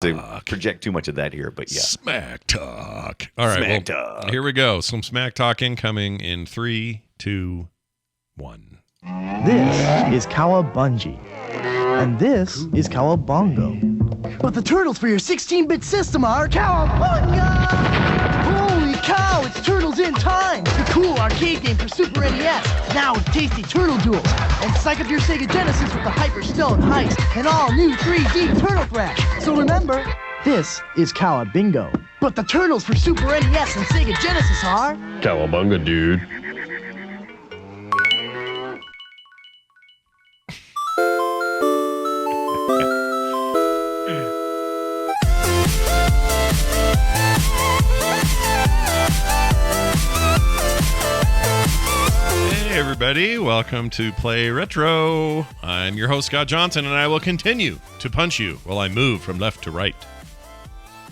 to project too much of that here, but yeah. Smack talk. All right, Smack talk. Here we go. Some smack talk incoming in 3, 2, 1. This is Cowabungie. And this is Cowabungo. But the turtles for your 16-bit system are Cowabunga! Holy cow, it's Turtles in Time! The cool arcade game for Super NES, now with tasty turtle duels. And psych up your Sega Genesis with the Hyperstone heist and all new 3D Turtle Thrash. So remember, This is Cowabingo. but the turtles for Super NES and Sega Genesis are... Cowabunga, dude. Hey, everybody. Welcome to Play Retro. I'm your host, Scott Johnson, and I will continue to punch you while I move from left to right.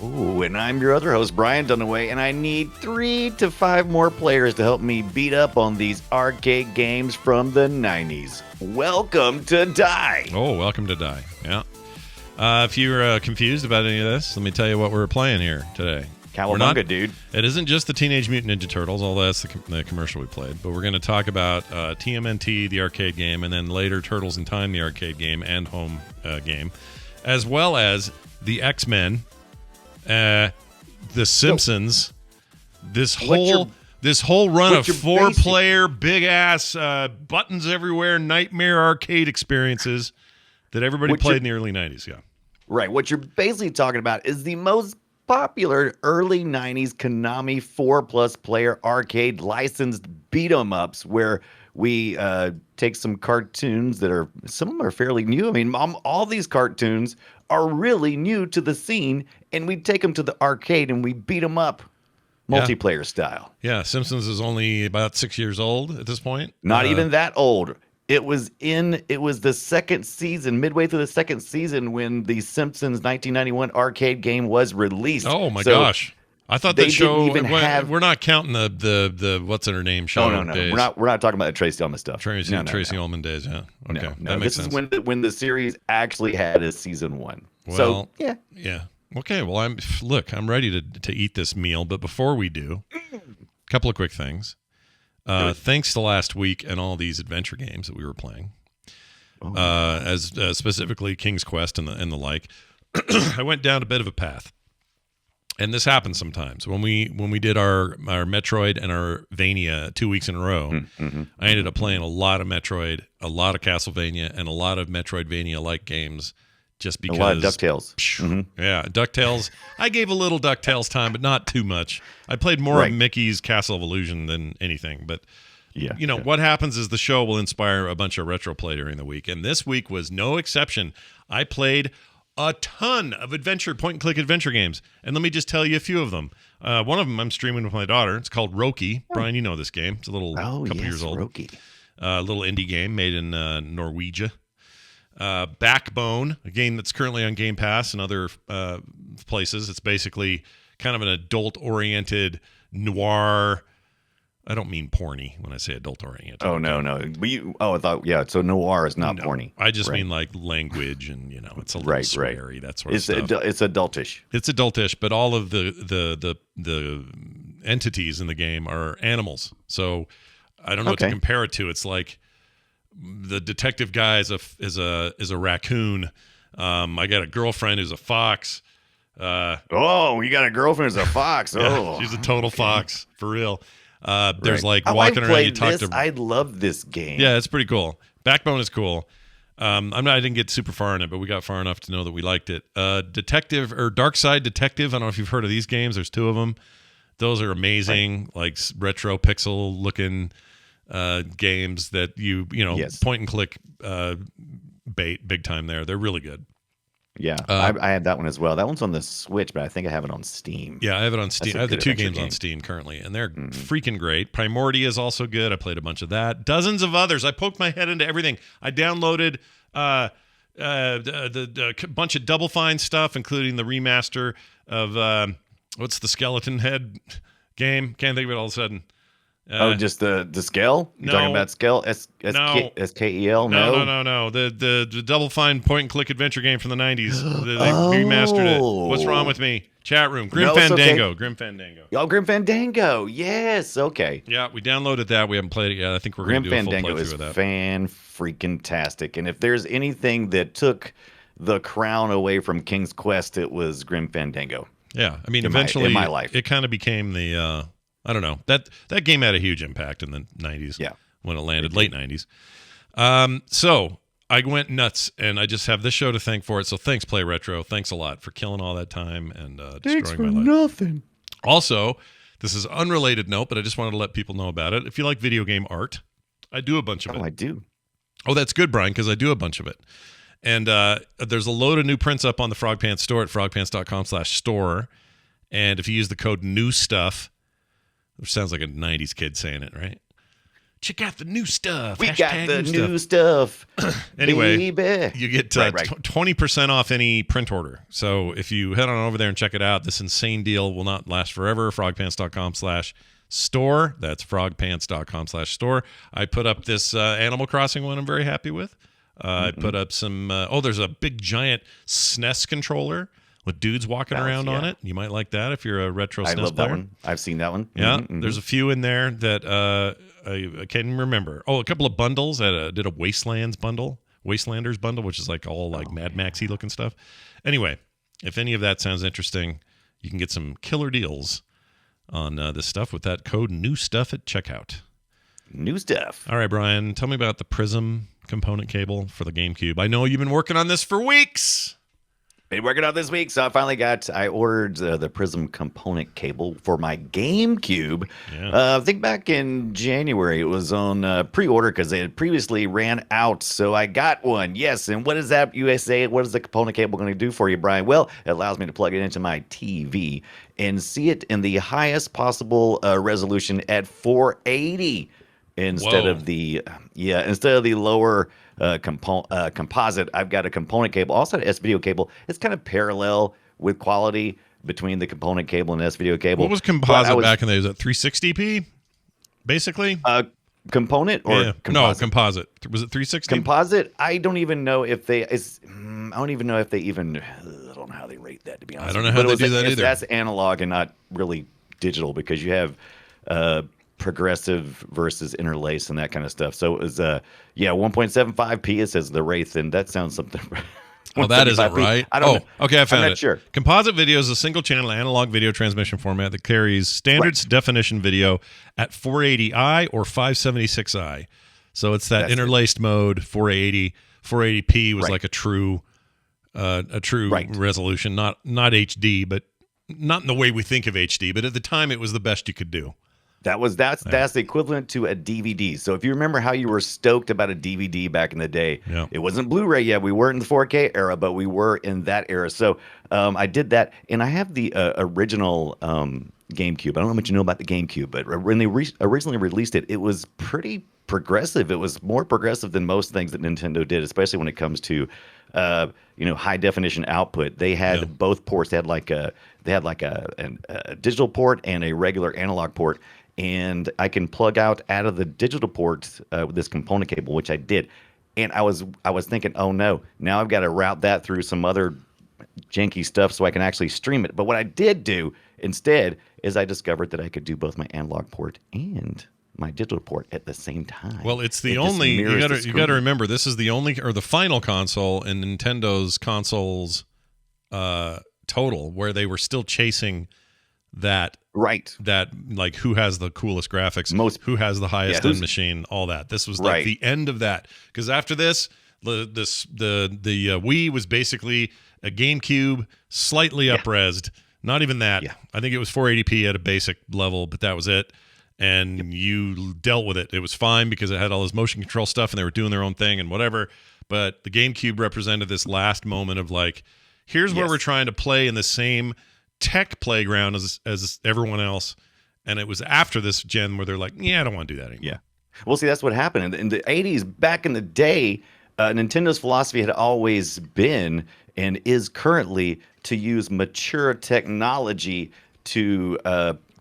Ooh, and I'm your other host, Brian Dunaway, and I need 3 to 5 more players to help me beat up on these arcade games from the 90s. Welcome to Die. Oh, welcome to Die. Yeah. If you're confused about any of this, let me tell you what we're playing here today. Cowabunga, dude. It isn't just the Teenage Mutant Ninja Turtles, although that's the commercial we played. But we're going to talk about TMNT, the arcade game, and then later Turtles in Time, the arcade game and home game, as well as the X-Men, the Simpsons, this whole run of 4-player, big-ass, buttons everywhere, nightmare arcade experiences that everybody played in the early 90s, yeah. Right. What you're basically talking about is the most popular early 90s Konami 4+ player arcade licensed beat 'em ups where we take some cartoons that some of them are fairly new. I mean, all these cartoons are really new to the scene, and we take them to the arcade and we beat them up multiplayer style. Yeah, Simpsons is only about 6 years old at this point. Not even that old. It was the second season, midway through the second season, when the Simpsons 1991 arcade game was released. Oh my gosh! I thought that show. We're not counting the what's in her name show. No. Days. We're not talking about the Tracy Ullman stuff. Tracy Ullman days. Yeah. Okay. No, that makes this sense. is when the series actually had a season 1. Well, so yeah. Okay. Well, I'm ready to eat this meal, but before we do, a couple of quick things. Thanks to last week and all these adventure games that we were playing, as specifically King's Quest and the like, I went down a bit of a path, and this happens sometimes when we did our Metroid and our Vania 2 weeks in a row. I ended up playing a lot of Metroid, a lot of Castlevania, and a lot of Metroidvania-like games. Just because. A lot of DuckTales. Yeah, DuckTales. I gave a little DuckTales time, but not too much. I played more of Mickey's Castle of Illusion than anything. But, what happens is the show will inspire a bunch of retro play during the week. And this week was no exception. I played a ton of point-and-click adventure games. And let me just tell you a few of them. One of them I'm streaming with my daughter. It's called Roki. Brian, you know this game. It's a couple years old. Roki. A little indie game made in Norwegia. Backbone, a game that's currently on Game Pass and other places. It's basically kind of an adult-oriented noir. I don't mean porny when I say adult-oriented. Oh, no. I thought, so noir is not porny. I just mean like language and, it's a little sweary, that sort of stuff. It's adultish. It's adultish, but all of the entities in the game are animals. So I don't know what to compare it to. It's like the detective guy is a raccoon. I got a girlfriend who's a fox. You got a girlfriend who's a fox. Yeah, she's a total fox for real. There's like walking around. You talk to. I love this game. Yeah, it's pretty cool. Backbone is cool. I didn't get super far in it, but we got far enough to know that we liked it. Detective or Dark Side Detective. I don't know if you've heard of these games. There's 2 of them. Those are amazing, like retro pixel looking games that point and click bait big time there. They're really good. Yeah, I had that one as well. That one's on the Switch, but I think I have it on Steam. Yeah, I have it on Steam. I have the 2 games on Steam currently, and they're freaking great. Primordia is also good. I played a bunch of that. Dozens of others. I poked my head into everything. I downloaded the bunch of Double Fine stuff, including the remaster of what's the Skeleton Head game? Can't think of it all of a sudden. Oh, just the scale? You're talking about scale? No. SKEL? No. The Double Fine point and click adventure game from the 90s. They Oh. remastered it. What's wrong with me? Chat room. Grim No, it's Fandango. okay. Grim Fandango. Oh, Grim Fandango. Yes. Okay. Yeah, we downloaded that. We haven't played it yet. I think we're going Grim to do a full Fandango playthrough is of that. fan-freaking-tastic. And if there's anything that took the crown away from King's Quest, it was Grim Fandango. Yeah, I mean, in eventually, my life. it kind of became the, I don't know, that game had a huge impact in the 90s when it landed, late 90s. So I went nuts, and I just have this show to thank for it. So thanks, Play Retro. Thanks a lot for killing all that time and destroying my life. Nothing. Also, this is an unrelated note, but I just wanted to let people know about it. If you like video game art, I do a bunch of it. Oh, I do. Oh, that's good, Brian, because I do a bunch of it. And there's a load of new prints up on the Frog Pants store at frogpants.com/store. And if you use the code new stuff, which sounds like a 90s kid saying it, right? Check out the new stuff. We Hashtag got the new stuff. Anyway, baby. you get 20% off any print order. So if you head on over there and check it out, this insane deal will not last forever. frogpants.com/store. That's frogpants.com/store. I put up this Animal Crossing one I'm very happy with. I put up some, there's a big giant SNES controller with dudes walking around on it. You might like that if you're a retro SNES player. I love that one. I've seen that one. Yeah, there's a few in there that I can't remember. Oh, a couple of bundles. I did a Wastelanders bundle, which is like all like Mad Maxy looking stuff. Anyway, if any of that sounds interesting, you can get some killer deals on this stuff with that code new stuff at checkout. New stuff. All right, Brian, tell me about the Prism component cable for the GameCube. I know you've been working on this for weeks. Been working on this week, so I ordered the Prism component cable for my GameCube. Yeah. I think back in January, it was on pre-order because they had previously ran out, so I got one. Yes, and what is that, USA? What is the component cable going to do for you, Brian? Well, it allows me to plug it into my TV and see it in the highest possible resolution at 480 instead of the lower composite. I've got a component cable, also an S-video cable. It's kind of parallel with quality between the component cable and S-video cable. What was composite back in the day? Is that 360p, basically? Component or composite? No, composite. Was it 360? Composite? I don't even know if they. I don't know how they rate that, to be honest. I don't know how they do that either. That's analog and not really digital because you have progressive versus interlace and that kind of stuff. So it was 1.75p. It says the Wraith, and that sounds something. Well, that isn't right. I don't know. Okay, I found I'm it. not sure. Composite video is a single-channel analog video transmission format that carries standard definition video at 480i or 576i. So it's that interlaced mode, 480. 480p was like a true resolution, not HD, but not in the way we think of HD. But at the time, it was the best you could do. That's the equivalent to a DVD. So if you remember how you were stoked about a DVD back in the day, it wasn't Blu-ray yet. We weren't in the 4K era, but we were in that era. So I did that, and I have the original GameCube. I don't know how much you know about the GameCube, but when they originally released it, it was pretty progressive. It was more progressive than most things that Nintendo did, especially when it comes to high definition output. They had both ports. They had a digital port and a regular analog port. And I can plug out of the digital port with this component cable, which I did. And I was thinking, oh no, now I've got to route that through some other janky stuff so I can actually stream it. But what I did do instead is I discovered that I could do both my analog port and my digital port at the same time. Well, it's the only you got to remember, this is the only or the final console in Nintendo's consoles total where they were still chasing that like who has the coolest graphics, who has the highest end machine, all that. This was like the end of that, because after this the Wii was basically a GameCube slightly up-resed, not even that. I think it was 480p at a basic level, but that was it. And you dealt with it. It was fine because it had all this motion control stuff and they were doing their own thing and whatever. But the GameCube represented this last moment of like, here's where we're trying to play in the same tech playground as everyone else. And it was after this gen where they're like, I don't want to do that anymore. Yeah. Well, see, that's what happened. In the 80s, back in the day, Nintendo's philosophy had always been and is currently to use mature technology to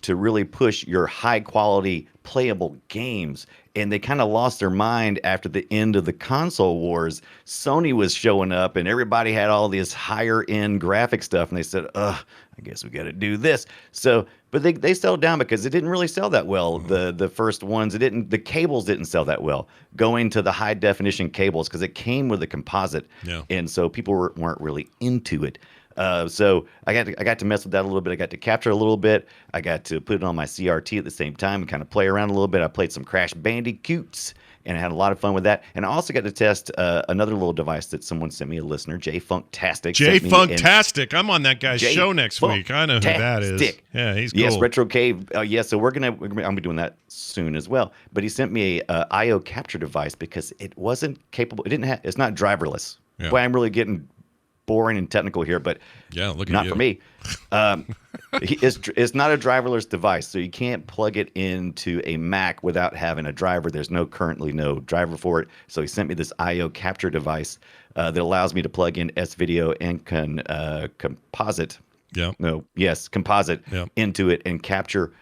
to really push your high quality playable games. And they kind of lost their mind after the end of the console wars. Sony was showing up and everybody had all this higher end graphic stuff. And they said, I guess we got to do this. So, but they settled down because it didn't really sell that well. The first ones, the cables didn't sell that well. Going to the high definition cables because it came with a composite. Yeah. And so people weren't really into it. So I got to mess with that a little bit. I got to capture a little bit. I got to put it on my CRT at the same time and kind of play around a little bit. I played some Crash Bandicoots and I had a lot of fun with that. And I also got to test another little device that someone sent me, a listener, Jay Funktastic. Jay Funktastic. I'm on that guy's show next week. I know who that is. Yeah, he's cool. Yes, Retro Cave. So we're gonna be doing that soon as well. But he sent me a IO capture device because it wasn't capable. It's not driverless. Yeah. Boy, I'm really getting boring and technical here, but yeah, look at not you. for me. It's not a driverless device, so you can't plug it into a Mac without having a driver. There's currently no driver for it. So he sent me this IO capture device that allows me to plug in S-Video and composite. Yeah. Composite into it and capture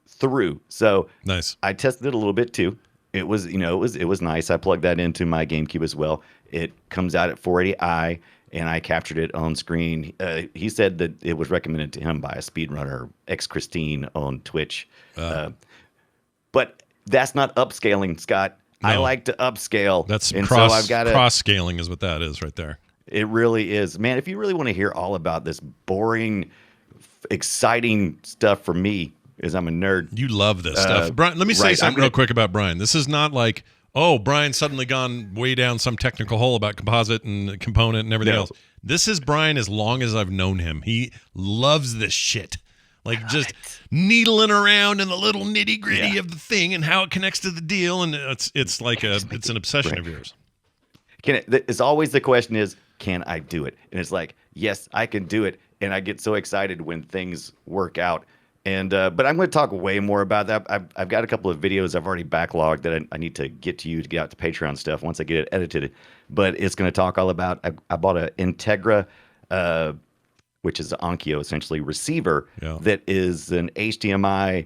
through. So nice. I tested it a little bit too. It was nice. I plugged that into my GameCube as well. It comes out at 480i. And I captured it on screen. He said that it was recommended to him by a speedrunner, Christine on Twitch. But that's not upscaling, Scott. No. I like to upscale. That's cross-scaling is what that is right there. It really is. Man, if you really want to hear all about this boring, exciting stuff from me, as I'm a nerd. You love this stuff. Brian, let me say something real quick about Brian. This is not like, Brian's suddenly gone way down some technical hole about composite and component and everything else. This is Brian as long as I've known him. He loves this shit. Like just needling around in the little nitty gritty of the thing and how it connects to the deal. And it's like it's an obsession of yours. It's always the question is, can I do it? And it's like, yes, I can do it. And I get so excited when things work out. And but I'm going to talk way more about that. I've got a couple of videos I've already backlogged that I need to get to you to get out to Patreon stuff once I get it edited. But it's going to talk all about. I bought an Integra, which is an Onkyo essentially receiver that is an HDMI.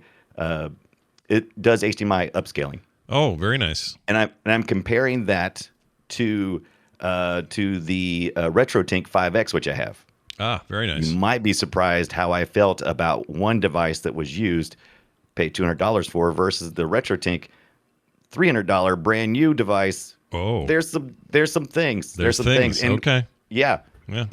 It does HDMI upscaling. Oh, very nice. And I'm comparing that to the RetroTink 5X, which I have. Ah, very nice. You might be surprised how I felt about one device that was used, paid $200 for, versus the RetroTink $300 brand new device. Oh, there's some things. There's some things. And, okay. Yeah.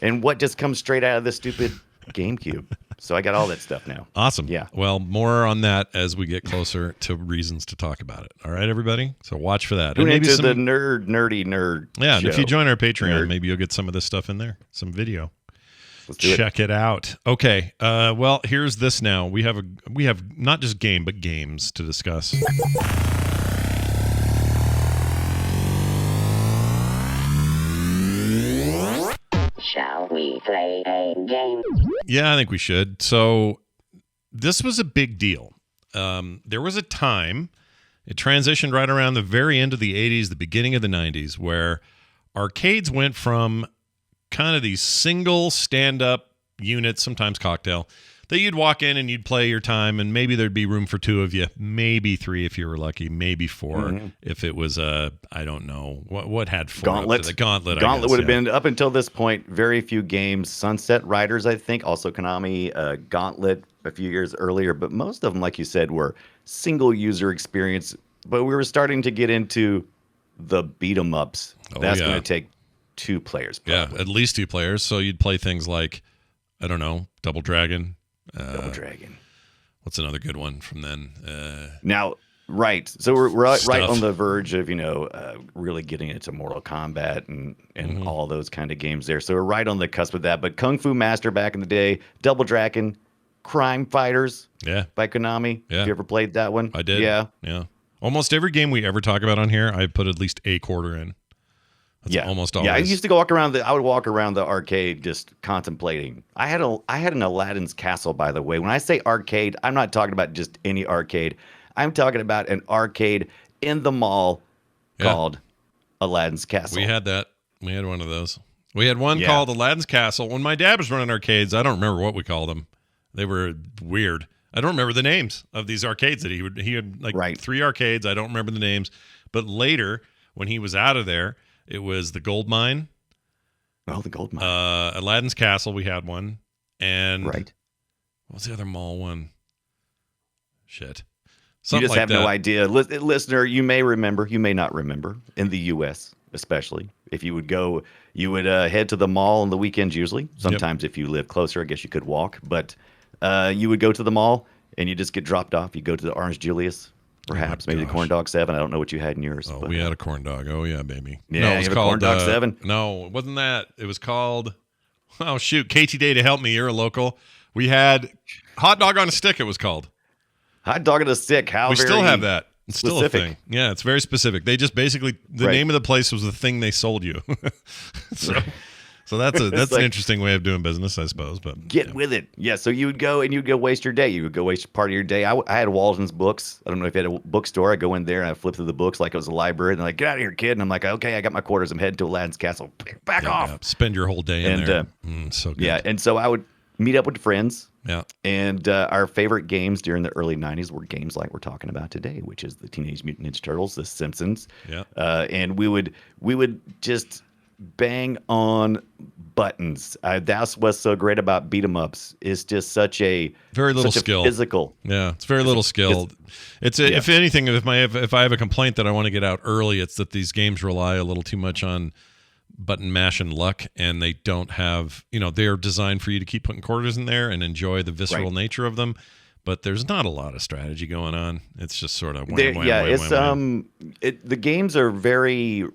And what just comes straight out of the stupid GameCube? So I got all that stuff now. Awesome. Yeah. Well, more on that as we get closer to reasons to talk about it. All right, everybody. So watch for that. Tune into the nerdy nerd. Yeah, and show. if you join our Patreon, maybe you'll get some of this stuff in there, some video. Check it out. Okay. Well, here's this now. We have not just game, but games to discuss. Shall we play a game? Yeah, I think we should. So this was a big deal. There was a time, it transitioned right around the very end of the 80s, the beginning of the 90s, where arcades went from kind of these single stand-up units, sometimes cocktail, that you'd walk in and you'd play your time, and maybe there'd be room for two of you, maybe three if you were lucky, maybe four if it was I don't know what had four. Gauntlet. The Gauntlet. Gauntlet would have been up until this point. Very few games. Sunset Riders, I think, also Konami. Gauntlet a few years earlier, but most of them, like you said, were single user experience. But we were starting to get into the beat 'em ups. That's going to take two players. Probably. Yeah, at least two players. So you'd play things like, I don't know, Double Dragon. Double Dragon. What's another good one from then? Now, right. So we're right on the verge of, really getting into Mortal Kombat and all those kind of games there. So we're right on the cusp of that. But Kung Fu Master back in the day, Double Dragon, Crime Fighters by Konami. Yeah. Have you ever played that one? I did. Yeah. Almost every game we ever talk about on here, I put at least a quarter in. That's almost always. Yeah, I used to walk around the arcade just contemplating. I had an Aladdin's Castle, by the way. When I say arcade, I'm not talking about just any arcade. I'm talking about an arcade in the mall called Aladdin's Castle. We had that. We had one of those. We had one called Aladdin's Castle. When my dad was running arcades, I don't remember what we called them. They were weird. I don't remember the names of these arcades that he had like 3 arcades. I don't remember the names. But later, when he was out of there, it was the Gold Mine. Oh, the Gold Mine. Aladdin's Castle, we had one. And right. What was the other mall one? Shit. Something you just like have that. No idea. Listener, you may remember, you may not remember, in the U.S. especially. If you would go, you would head to the mall on the weekends usually. Sometimes if you live closer, I guess you could walk. But you would go to the mall and you just get dropped off. You go to the Orange Julius, perhaps, maybe the Corn Dog 7. I don't know what you had in yours. Oh, but, we had a Corn Dog. Oh, yeah, baby. Yeah, no, it was called Corn Dog 7. No, it wasn't that. It was called, oh, shoot, KT Day to help me. You're a local. We had Hot Dog on a Stick, it was called. Hot Dog on a Stick. How we still have that. It's specific. Still a thing. Yeah, it's very specific. They just basically, the name of the place was the thing they sold you. So that's an interesting way of doing business, I suppose. But get with it. Yeah, so you would go and you'd go waste your day. You would go waste part of your day. I had Walden's books. I don't know if you had a bookstore. I go in there and I flip through the books like it was a library. And they're like, get out of here, kid. And I'm like, okay, I got my quarters. I'm heading to Aladdin's Castle. Back off. Yeah. Spend your whole day in there. So good. Yeah, and so I would meet up with friends. Yeah. And our favorite games during the early 90s were games like we're talking about today, which is the Teenage Mutant Ninja Turtles, the Simpsons. Yeah. And we would just bang on buttons. That's what's so great about beat 'em ups. It's just such a very little skill. Physical. Yeah, it's very little skill. If anything, if I have a complaint that I want to get out early, it's that these games rely a little too much on button mash and luck, and they don't have, they're designed for you to keep putting quarters in there and enjoy the visceral nature of them, but there's not a lot of strategy going on. It's just sort of the games are very,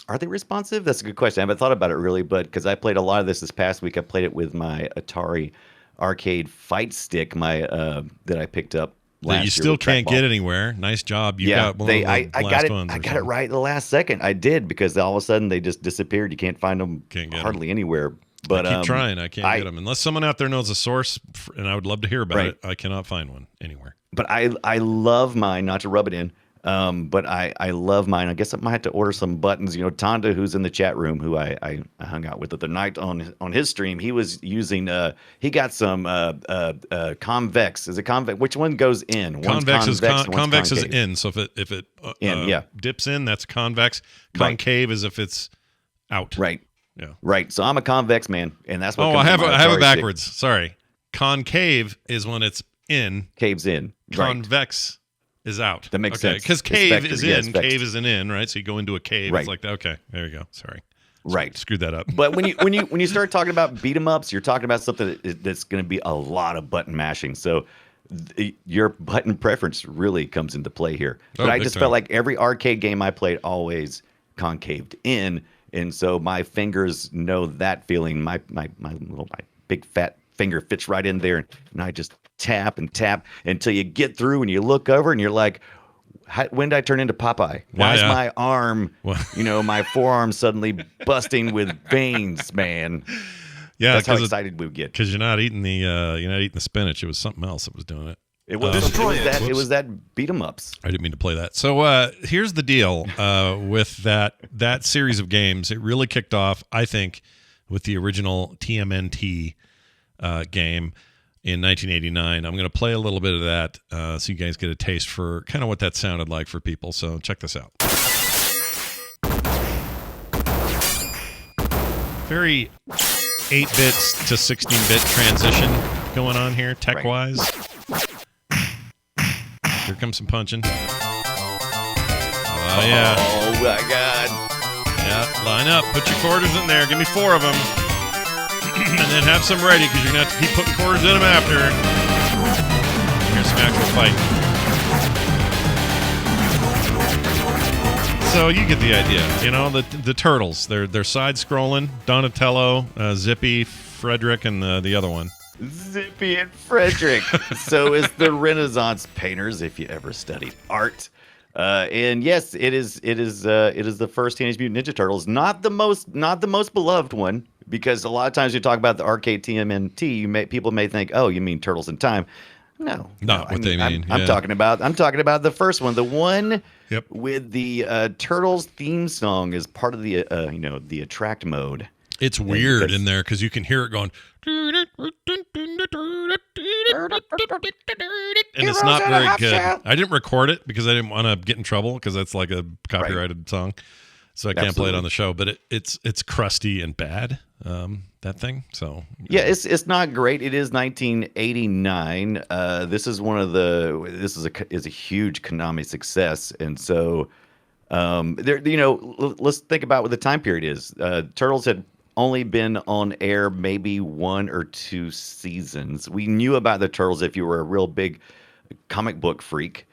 are they responsive? That's a good question. I haven't thought about it really, but because I played a lot of this past week, I played it with my Atari arcade fight stick that I picked up last year. You still can't get anywhere. Nice job. You got one of the last ones. I got it right the last second. I did, because all of a sudden they just disappeared. You can't find them hardly anywhere. But I keep trying. I can't get them. Unless someone out there knows a source, and I would love to hear about it, I cannot find one anywhere. But I love mine, not to rub it in, but I love mine. I guess I might have to order some buttons. Tonda, who's in the chat room, who I hung out with the other night on his stream, he was using he got some convex. Is it convex? Which one goes in? Convex is in. So if it dips in, that's convex. Concave is if it's out. Right. Yeah. Right. So I'm a convex man, and that's what. Oh, I have it backwards. Sorry. Concave is when it's in. Caves in. Convex is out. That makes sense. Because cave is in, cave is an in, right? So you go into a cave. Right. It's like, okay, there you go. Sorry. Right. Screwed that up. But when you start talking about beat 'em ups, you're talking about something that's going to be a lot of button mashing. So your button preference really comes into play here. But I just felt like every arcade game I played always concaved in, and so my fingers know that feeling. My big fat finger fits right in there, and I just tap and tap until you get through and you look over and you're like, when did I turn into Popeye? Why is my arm, my forearm suddenly busting with veins, man? Yeah, that's how excited we would get. Because you're not eating the spinach. It was something else that was doing it. It was that beat 'em ups. I didn't mean to play that. So here's the deal with that series of games. It really kicked off, I think, with the original TMNT game in 1989. I'm going to play a little bit of that so you guys get a taste for kind of what that sounded like for people. So check this out. Very 8-bit to 16-bit transition going on here, tech-wise. Here comes some punching. Oh, yeah. Oh, my God. Yeah, line up. Put your quarters in there. Give me 4 of them. And then have some ready, because you're going to have to keep putting quarters in them after. Here's some actual fight. So you get the idea. The Turtles. They're side-scrolling. Donatello, Zippy, Frederick, and the other one. Zippy and Frederick. So is the Renaissance painters, if you ever studied art. And yes, it is the first Teenage Mutant Ninja Turtles. Not the most beloved one, because a lot of times you talk about the arcade TMNT, people may think, oh, you mean Turtles in Time. No, not what they mean. I'm talking about the first one, the one Yep. with the Turtles theme song as part of the the attract mode. It's weird in there because you can hear it going. and it's not very good. I didn't record it because I didn't want to get in trouble because that's like a copyrighted song, so I can't play it on the show. But it's crusty and bad. That thing. So yeah, it's not great. It is 1989. This is a huge Konami success, and so let's think about what the time period is. Turtles had only been on air maybe 1 or 2 seasons. We knew about the Turtles if you were a real big comic book freak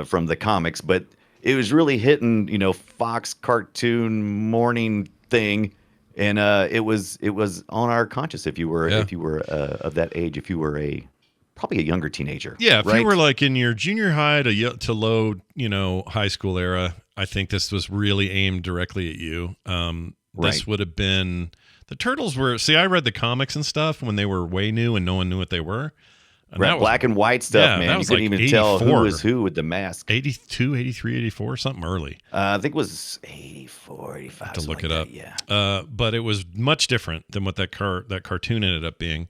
from the comics, but it was really hitting, Fox cartoon morning thing, and it was on our conscious if you were of that age, if you were probably a younger teenager. Yeah, if right? you were like in your junior high to low, high school era, I think this was really aimed directly at you. This would have been the Turtles were. See, I read the comics and stuff when they were way new and no one knew what they were. And right, black and white stuff, man. You couldn't even tell who was who with the mask. 82, 83, 84, something early. I think it was 84, 85. I have to look it like up. That, yeah. But it was much different than what that cartoon ended up being.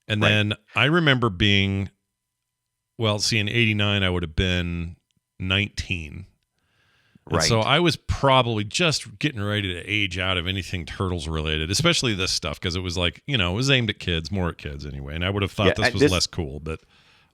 And then I remember being, in 89, I would have been 19. And so I was probably just getting ready to age out of anything Turtles related, especially this stuff, because it was like, it was aimed at kids, more at kids anyway. And I would have thought this was less cool, but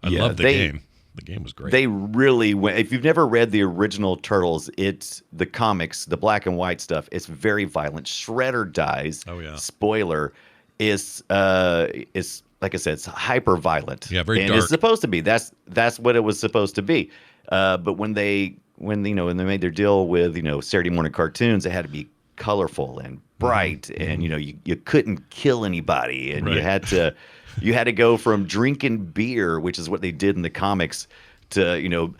I loved the game. The game was great. They really went. If you've never read the original Turtles, it's the comics, the black and white stuff. It's very violent. Shredder dies. Oh yeah. Spoiler. Is like I said, it's hyper violent. Yeah, very and dark. It's supposed to be. That's what it was supposed to be. But when they made their deal with Saturday morning cartoons, it had to be colorful and bright, and you couldn't kill anybody, and you had to go from drinking beer, which is what they did in the comics, to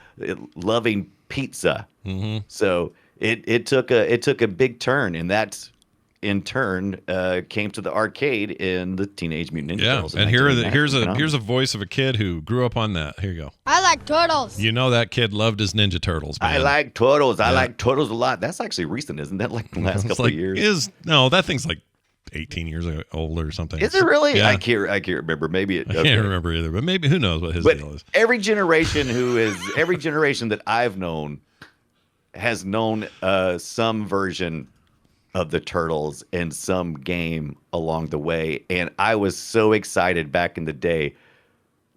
loving pizza. Mm-hmm. So it took a big turn, and that in turn came to the arcade in the Teenage Mutant Ninja Turtles. And here's a voice of a kid who grew up on that. Here you go. I like turtles. That kid loved his Ninja Turtles, man. I like turtles. I like turtles a lot. That's actually recent, isn't that? Like the last couple of years. That thing's like 18 years old or something. Is it really? Yeah. I can't remember. Maybe I can't remember either, but maybe who knows what his deal is. Every generation that I've known has known some version of the Turtles in some game along the way, and I was so excited back in the day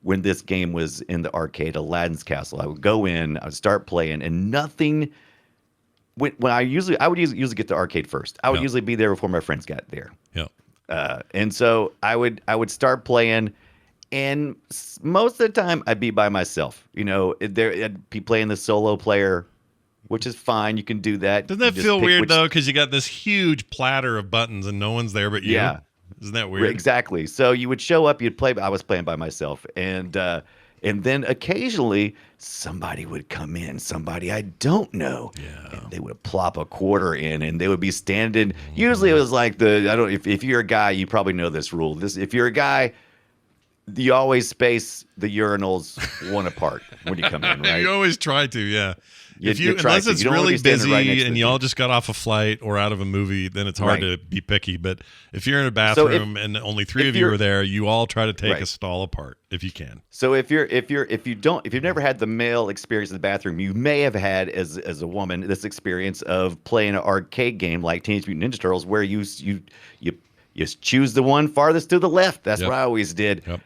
when this game was in the arcade, Aladdin's Castle. I would go in, I would start playing, and nothing. When I would usually get the arcade first. I would usually be there before my friends got there. Yeah. And so I would start playing, and most of the time I'd be by myself. I'd be playing the solo player, which is fine. You can do that. Doesn't that feel weird, though? Because you got this huge platter of buttons and no one's there but you. Yeah. Isn't that weird? Exactly. So you would show up, you'd play. I was playing by myself. And then occasionally somebody would come in, somebody I don't know. Yeah. And they would plop a quarter in, and they would be standing. Usually it was like if you're a guy, you probably know this rule. If you're a guy, you always space the urinals one apart when you come in, right? You always try to, yeah. Unless it's you really busy right and you all just got off a flight or out of a movie, then it's hard to be picky. But if you're in a bathroom and only 3 of you are there, you all try to take a stall apart if you can. So if you've never had the male experience in the bathroom, you may have had as a woman this experience of playing an arcade game like Teenage Mutant Ninja Turtles, where you choose the one farthest to the left. That's what I always did. Yep.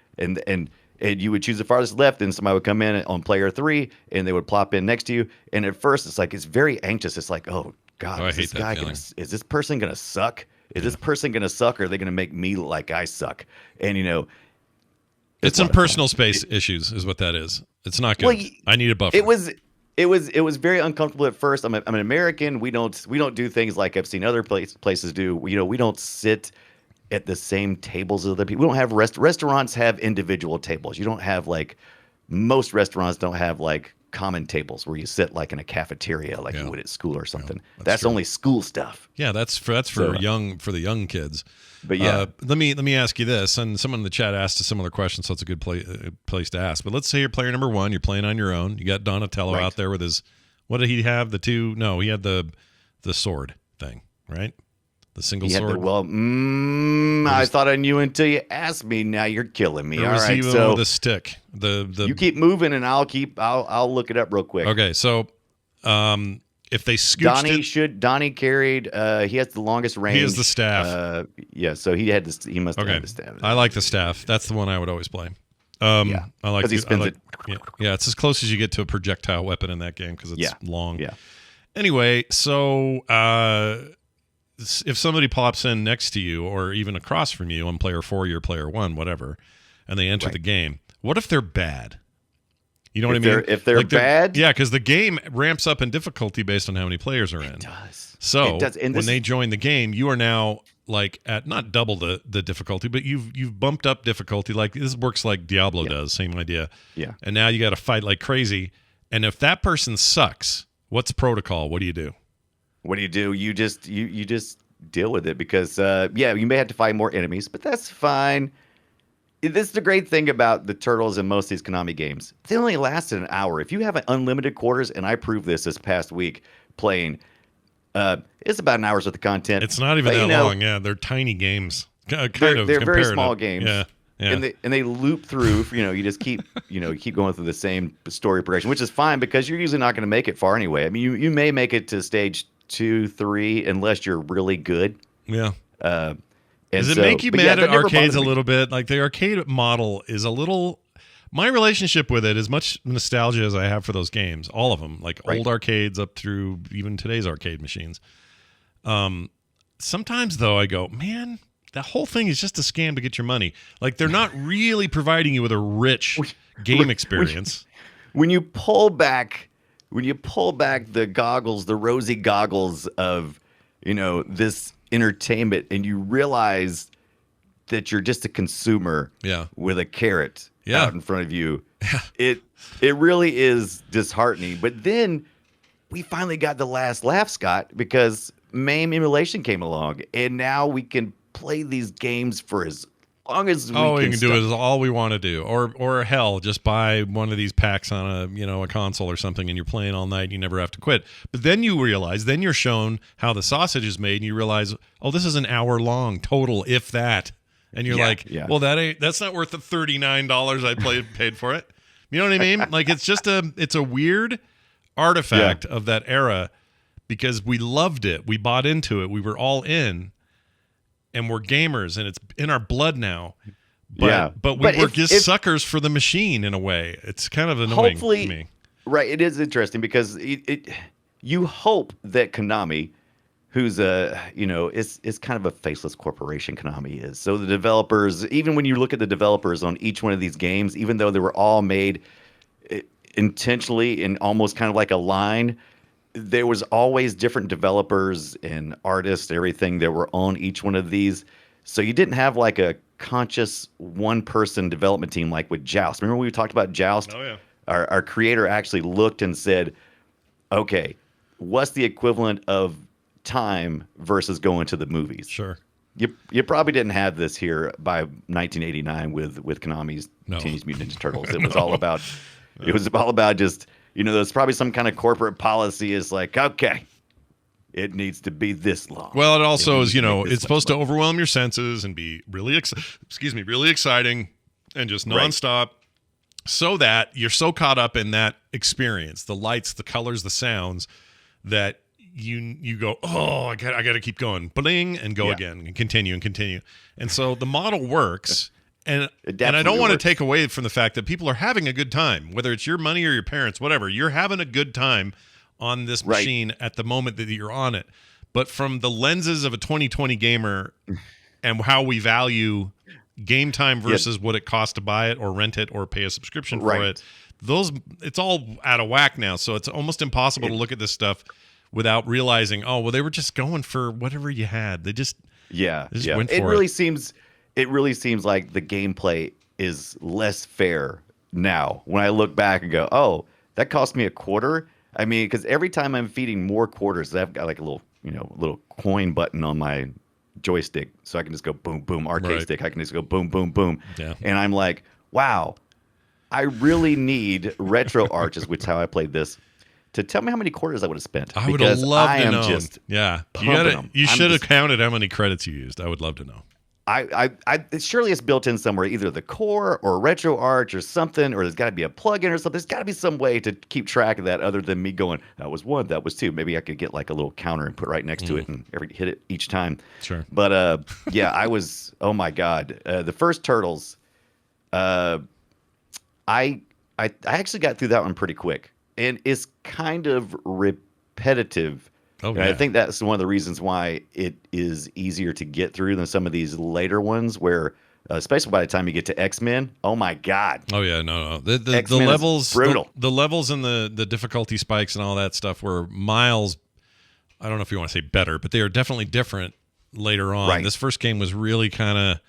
And you would choose the farthest left, and somebody would come in on player 3, and they would plop in next to you. And at first, it's very anxious. It's like, oh God, is this person gonna suck? Is this person gonna suck, or are they gonna make me look like I suck? And it's some personal space issues, is what that is. It's not good. Well, I need a buffer. It was very uncomfortable at first. I'm an American. We don't do things like I've seen other places do. We don't sit at the same tables as other people. We don't have restaurants have individual tables. You don't have most restaurants don't have common tables where you sit in a cafeteria you would at school or something. Yeah, that's only school stuff. Yeah, that's for the young kids. But yeah, let me ask you this, and someone in the chat asked a similar question, so it's a good place to ask. But let's say you're player number 1, you're playing on your own. You got Donatello out there with his, what did he have? He had the sword thing, right? The single He had sword. I thought I knew until you asked me. Now you're killing me. Or All was right, he so with a stick? you keep moving, and I'll look it up real quick. Okay, so if they scooched it, Donnie carried. He has the longest range. he has the staff. Yeah, so he had this. He must have Okay, had the staff. I like the staff. That's the one I would always play. Yeah, I like 'cause he spins it. Yeah, it's as close as you get to a projectile weapon in that game because it's long. Yeah. Anyway, so if somebody pops in next to you or even across from you on player 4, you're player 1, whatever, and they enter the game, what if they're bad? You know what I mean? If they're bad? Yeah, because the game ramps up in difficulty based on how many players are in. It does. So It does. And when they join the game, you are now like at not double the difficulty, but you've bumped up difficulty. Like this works like Diablo does, same idea. Yeah. And now you got to fight like crazy. And if that person sucks, what's protocol? What do you do? What do? You just deal with it because you may have to fight more enemies, but that's fine. This is the great thing about the turtles in most of these Konami games. They only lasted an hour. If you have unlimited quarters, and I proved this past week playing, it's about an hour's worth of content. It's not even that long. Yeah, they're tiny games. They're very small games. Yeah. Yeah. And they loop through. You just keep keep going through the same story progression, which is fine because you're usually not going to make it far anyway. I mean, you may make it to stage 2, 3 unless you're really good. Yeah. Does it make you mad at arcades a little bit? Like the arcade model is a little. My relationship with it, as much nostalgia as I have for those games, all of them, like old arcades up through even today's arcade machines. Sometimes though, I go, man, that whole thing is just a scam to get your money. Like they're not really providing you with a rich game experience. When you pull back the goggles, the rosy goggles of this entertainment, and you realize that you're just a consumer with a carrot out in front of you. It really is disheartening. But then we finally got the last laugh, Scott, because MAME emulation came along, and now we can play these games for as long as we we can do it is all we want to do. Or hell, just buy one of these packs on a console or something, and you're playing all night and you never have to quit. But then you realize, then you're shown how the sausage is made, and you realize, oh, this is an hour long total, if that. And you're well, that's not worth the $39 I paid for it. You know what I mean? Like it's a weird artifact of that era because we loved it. We bought into it. We were all in. And we're gamers, and it's in our blood now. But we were just suckers for the machine in a way. It's kind of annoying to me. Right, it is interesting because you hope that Konami, who's is kind of a faceless corporation, Konami is. So the developers, even when you look at the developers on each one of these games, even though they were all made intentionally in almost kind of like a line, there was always different developers and artists, everything that were on each one of these. So you didn't have like a conscious one-person development team like with Joust. Remember we talked about Joust? Oh, yeah. Our creator actually looked and said, okay, what's the equivalent of time versus going to the movies? Sure. You probably didn't have this here by 1989 with Konami's Teenage Mutant Ninja Turtles. It was all about it was all about just there's probably some kind of corporate policy is like, okay, it needs to be this long. Well, it also is, it's supposed to overwhelm your senses and be really, really exciting and just nonstop so that you're so caught up in that experience, the lights, the colors, the sounds, that you go, oh, I got to keep going, bling, and go again and continue. And so the model works. And I don't want to take away from the fact that people are having a good time, whether it's your money or your parents, whatever. You're having a good time on this machine at the moment that you're on it. But from the lenses of a 2020 gamer and how we value game time versus what it costs to buy it or rent it or pay a subscription for it, it's all out of whack now. So it's almost impossible to look at this stuff without realizing, oh, well, they were just going for whatever you had. They just went for it. It really seems like the gameplay is less fair now. When I look back and go, oh, that cost me a quarter. I mean, because every time I'm feeding more quarters, I've got like a little coin button on my joystick, so I can just go boom, boom. Arcade stick, I can just go boom, boom, boom. Yeah. And I'm like, wow, I really need RetroArch, which is how I played this, to tell me how many quarters I would have spent. I would have loved to know. Just yeah, pumping them. You should have counted how many credits you used. I would love to know. Surely it's built in somewhere, either the core or RetroArch or something, or there's got to be a plugin or something. There's got to be some way to keep track of that other than me going, that was 1, that was 2. Maybe I could get like a little counter and put right next to it and hit it each time. Sure. But yeah, I was, oh my God. The first Turtles, I actually got through that one pretty quick. And it's kind of repetitive. Oh, and yeah. I think that's one of the reasons why it is easier to get through than some of these later ones where, especially by the time you get to X-Men, oh my God. Oh yeah, no. The X-Men levels, is brutal. the levels and the difficulty spikes and all that stuff were miles. I don't know if you want to say better, but they are definitely different later on. Right. This first game was really kind of,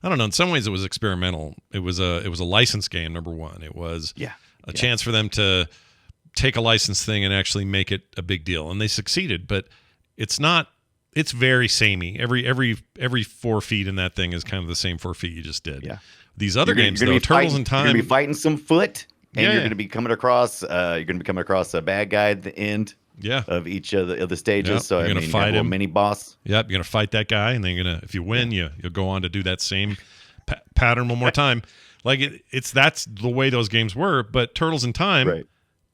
I don't know. In some ways, it was experimental. It was a licensed game. Number one, it was a chance for them to take a licensed thing and actually make it a big deal, and they succeeded. But it's not. It's very samey. Every 4 feet in that thing is kind of the same 4 feet you just did. Yeah. These other games, though, Turtles in Time, you're gonna be fighting some foot, and Yeah, you're yeah. going to be coming across. You're going to be coming across a bad guy at the end. Of each of the stages. Yep. So You're gonna you fight have a little him. mini boss. Yep, you're gonna fight that guy, and then if you win, you'll go on to do that same pattern one more time. Like that's the way those games were. But Turtles in Time, Right.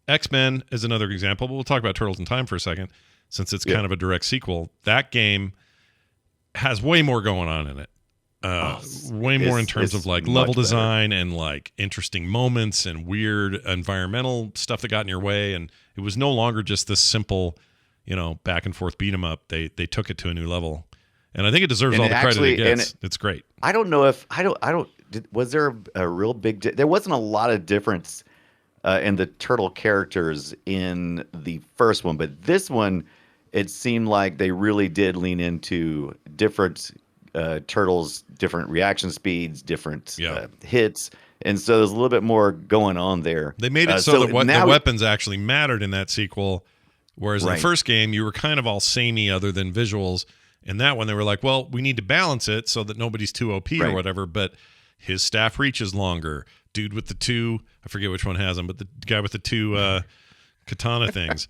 X-Men is another example. But we'll talk about Turtles in Time for a second, since it's kind of a direct sequel. That game has way more going on in it. Way more in terms of like level design and like interesting moments and weird environmental stuff that got in your way. And it was no longer just this simple, back and forth beat 'em up. They took it to a new level, and I think it deserves all the credit it gets. It's great. I don't know if was there a real big? There wasn't a lot of difference in the turtle characters in the first one, but this one, it seemed like they really did lean into different turtles, different reaction speeds, different hits, and so there's a little bit more going on there. They made it so that the weapons actually mattered in that sequel, whereas in the first game you were kind of all samey other than visuals. In that one, they were like, well, we need to balance it so that nobody's too OP or whatever, but his staff reach is longer. Dude with the 2, I forget which one has them, but the guy with the 2 katana things,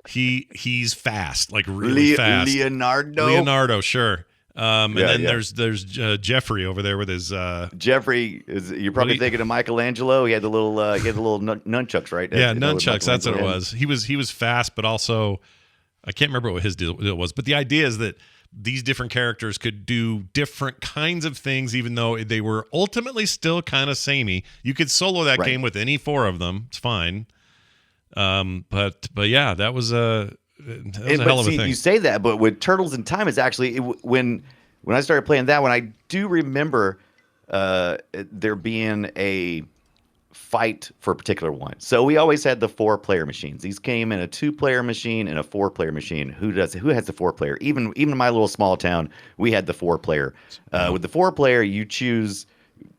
he's fast, like really fast. Leonardo, sure. And then there's Jeffrey over there with his Jeffrey is. You're probably thinking of Michelangelo. He had the little nunchucks, right? Yeah, nunchucks. That's what it was. He was fast, but also I can't remember what his deal was. But the idea is that these different characters could do different kinds of things, even though they were ultimately still kind of samey. You could solo that game with any 4 of them. It's fine. But yeah, that was a hell of a thing. You say that, but with Turtles in Time, is actually when I started playing that one, I do remember there being a fight for a particular one. So we always had the 4-player machines. These came in a 2-player machine and a 4-player machine. Who has the 4-player? Even in my little small town, we had the 4-player. With the 4-player, you choose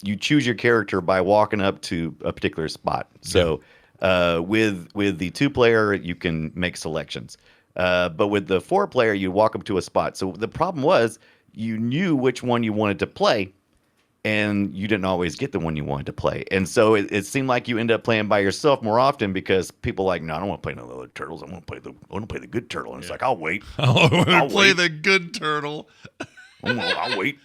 your character by walking up to a particular spot. So with the 2-player, you can make selections. But with the 4-player, you walk up to a spot. So the problem was you knew which one you wanted to play, and you didn't always get the one you wanted to play. And so it seemed like you end up playing by yourself more often because people are like, no, I don't want to play no other turtles. I want to play the good turtle. And it's like, I'll wait. I'll play the good turtle. I'll wait.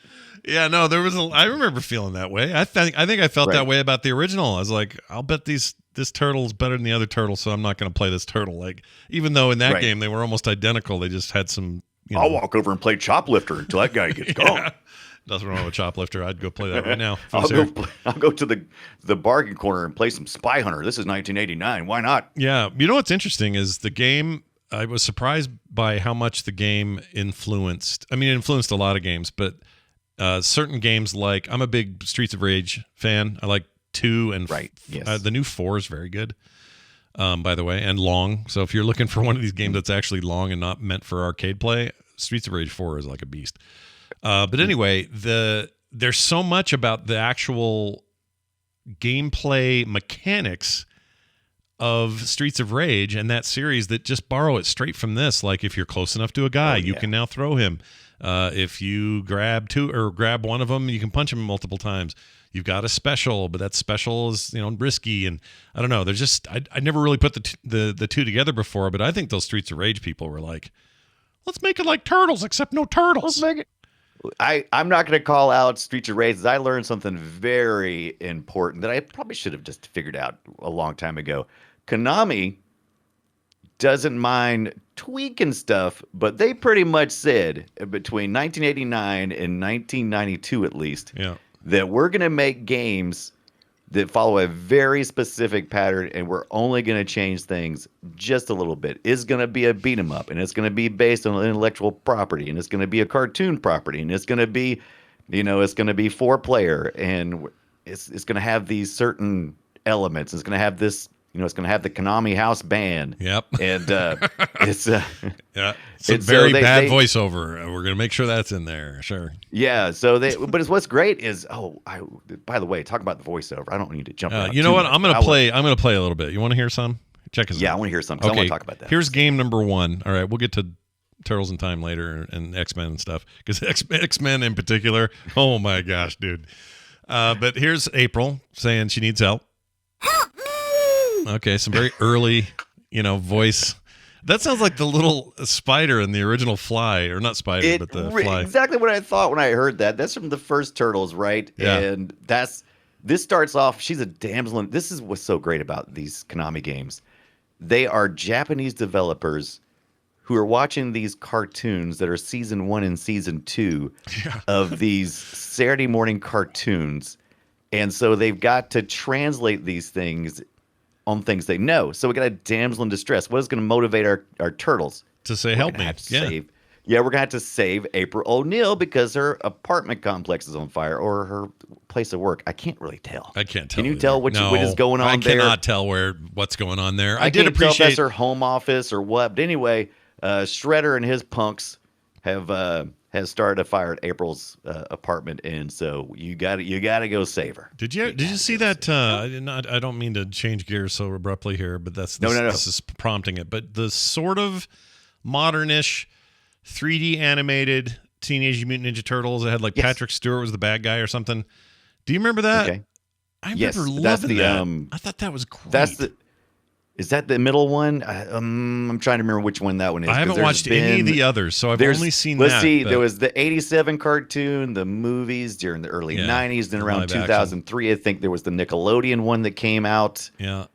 Yeah, no, I remember feeling that way. I think I felt that way about the original. I was like, I'll bet this turtle's better than the other turtle, so I'm not going to play this turtle. Like, even though in that game they were almost identical, they just had some. I'll walk over and play Choplifter until that guy gets gone. Nothing wrong with Choplifter. I'd go play that right now. I'll go to the bargain corner and play some Spy Hunter. This is 1989. Why not? Yeah. You know what's interesting is the game. I was surprised by how much the game influenced. I mean, it influenced a lot of games, but certain games like I'm a big Streets of Rage fan. I like 2 and the new 4 is very good. By the way, and long. So if you're looking for one of these games that's actually long and not meant for arcade play, Streets of Rage 4 is like a beast. But anyway, there's so much about the actual gameplay mechanics of Streets of Rage and that series that just borrow it straight from this. Like if you're close enough to a guy, you can now throw him. If you grab one of them, you can punch him multiple times. You've got a special, but that special is, risky. And I don't know. There's just, I never really put the two together before, but I think those Streets of Rage people were like, let's make it like Turtles, except no turtles. Let's make it. I'm not going to call out Streets of Rage. I learned something very important that I probably should have just figured out a long time ago. Konami doesn't mind tweaking stuff, but they pretty much said between 1989 and 1992 at least that we're going to make games that follow a very specific pattern, and we're only going to change things just a little bit. It's going to be a beat 'em up, and it's going to be based on intellectual property, and it's going to be a cartoon property, and it's going to be, it's going to be 4-player, and it's going to have these certain elements. It's going to have this, it's going to have the Konami house band. Yep. And it's some very bad voiceover. We're going to make sure that's in there. Sure. Yeah. So but what's great is, by the way, talk about the voiceover. I don't need to jump. You know what? I'm going to play a little bit. You want to hear some? Check us out. Yeah, I want to hear some. 'Cause I want to talk about that. Here's game number 1. All right, we'll get to Turtles in Time later and X-Men and stuff, because X-Men in particular. Oh my gosh, dude. But here's April saying she needs help. Okay, some very early, voice. That sounds like the little spider in the original Fly, or not spider, but the Fly. Exactly what I thought when I heard that. That's from the first Turtles, right? Yeah. And this starts off. She's a damsel. And this is what's so great about these Konami games. They are Japanese developers who are watching these cartoons that are season 1 and season 2 of these Saturday morning cartoons, and so they've got to translate these things on things they know. So we got a damsel in distress. What is going to motivate our turtles? To say, help me. We're going to have to save April O'Neil because her apartment complex is on fire, or her place of work. I can't really tell. I can't tell. Can you tell what is going on there? I cannot tell what's going on there. I did appreciate tell if that's her home office or what. But anyway, Shredder and his punks has started a fire at April's apartment, and so you got to go save her. Did you see that? I don't mean to change gears so abruptly here, but this is prompting it. But the sort of modernish 3D animated Teenage Mutant Ninja Turtles that had like Patrick Stewart was the bad guy or something. Do you remember that? Okay. I remember loving that. I thought that was great. Is that the middle one? I'm trying to remember which one that one is. I haven't watched any of the others, so I've only seen that. Let's see. There was the 87 cartoon, the movies during the early 90s, then around 2003, I think there was the Nickelodeon one that came out. Yeah.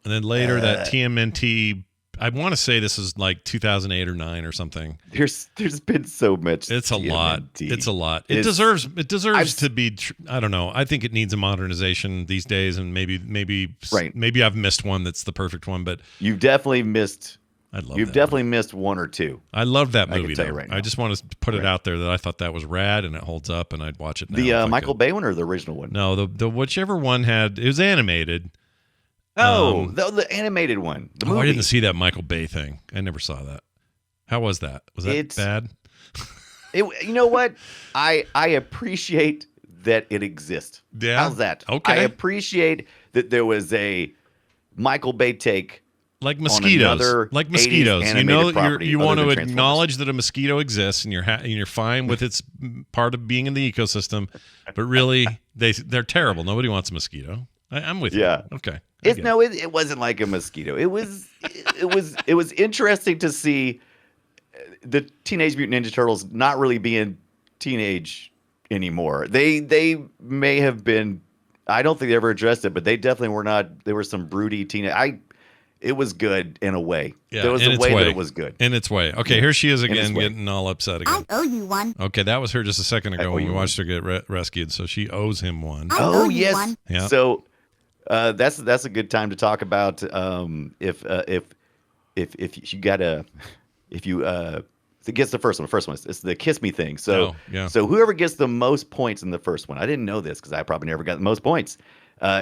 And then later that TMNT, I want to say this is like 2008 or 9 or something. There's been so much. It's a lot. It's a lot. It deserves to be. I don't know. I think it needs a modernization these days, and maybe I've missed one that's the perfect one. But you've definitely missed. You've definitely missed one or two. I love that movie. I just want to put it out there that I thought that was rad, and it holds up, and I'd watch it now. The Michael Bay one or the original one? No, the whichever one had. It was animated. Oh, the animated one. The movie. I didn't see that Michael Bay thing. I never saw that. How was that? Was that bad? You know what? I appreciate that it exists. Yeah. How's that? Okay. I appreciate that there was a Michael Bay take. Like mosquitoes. Like mosquitoes. You want to acknowledge that a mosquito exists, and you're fine with its part of being in the ecosystem, but really they're terrible. Nobody wants a mosquito. I'm with you. Yeah. Okay. It wasn't like a mosquito. It was interesting to see the Teenage Mutant Ninja Turtles not really being teenage anymore. They may have been. I don't think they ever addressed it, but they definitely were not. There were some broody teenage. It was good in a way. Yeah, there was a way that it was good. In its way. Okay, here she is again, getting all upset again. I owe you one. Okay, that was her just a second ago when we watched her get rescued. So she owes him one. Oh yes. One. Yeah. So that's a good time to talk about if it gets the first one. The first one is the kiss me thing. So so whoever gets the most points in the first one. I didn't know this because I probably never got the most points.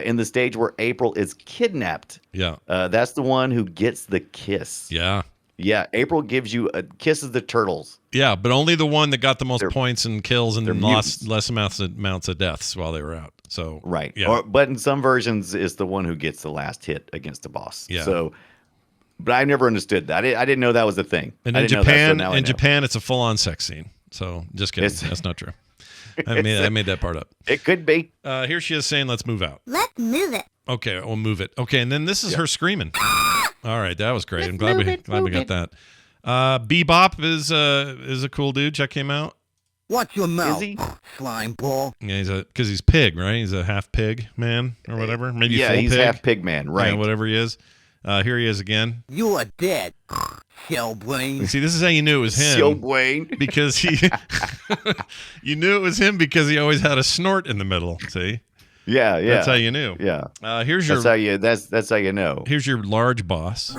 In the stage where April is kidnapped. Yeah. That's the one who gets the kiss. Yeah. Yeah. April gives you kisses the turtles. Yeah, but only the one that got the most points and kills and lost less amounts of deaths while they were out. So right. Yeah. But in some versions, it's the one who gets the last hit against the boss. Yeah. So, but I never understood that. I didn't know that was a thing. And in Japan, it's a full-on sex scene. So just kidding. That's not true. I made that part up. It could be. Here she is saying, "Let's move out." Let's move it. Okay, we'll move it. Okay, and then this is her screaming. All right, that was great. I'm glad we got that. Bebop is a cool dude. Check him out. Watch your mouth, Is he? slime ball. Yeah, because he's pig, right? He's a half pig man or whatever. Maybe Yeah, full he's pig. half pig man, right? Yeah, whatever he is. Here he is again. You are dead, shell brain. See, this is how you knew it was him. So Wayne. Because he, you knew it was him because he always had a snort in the middle. See, Yeah. that's how you knew. Yeah. Here's your That's how you know. here's your large boss.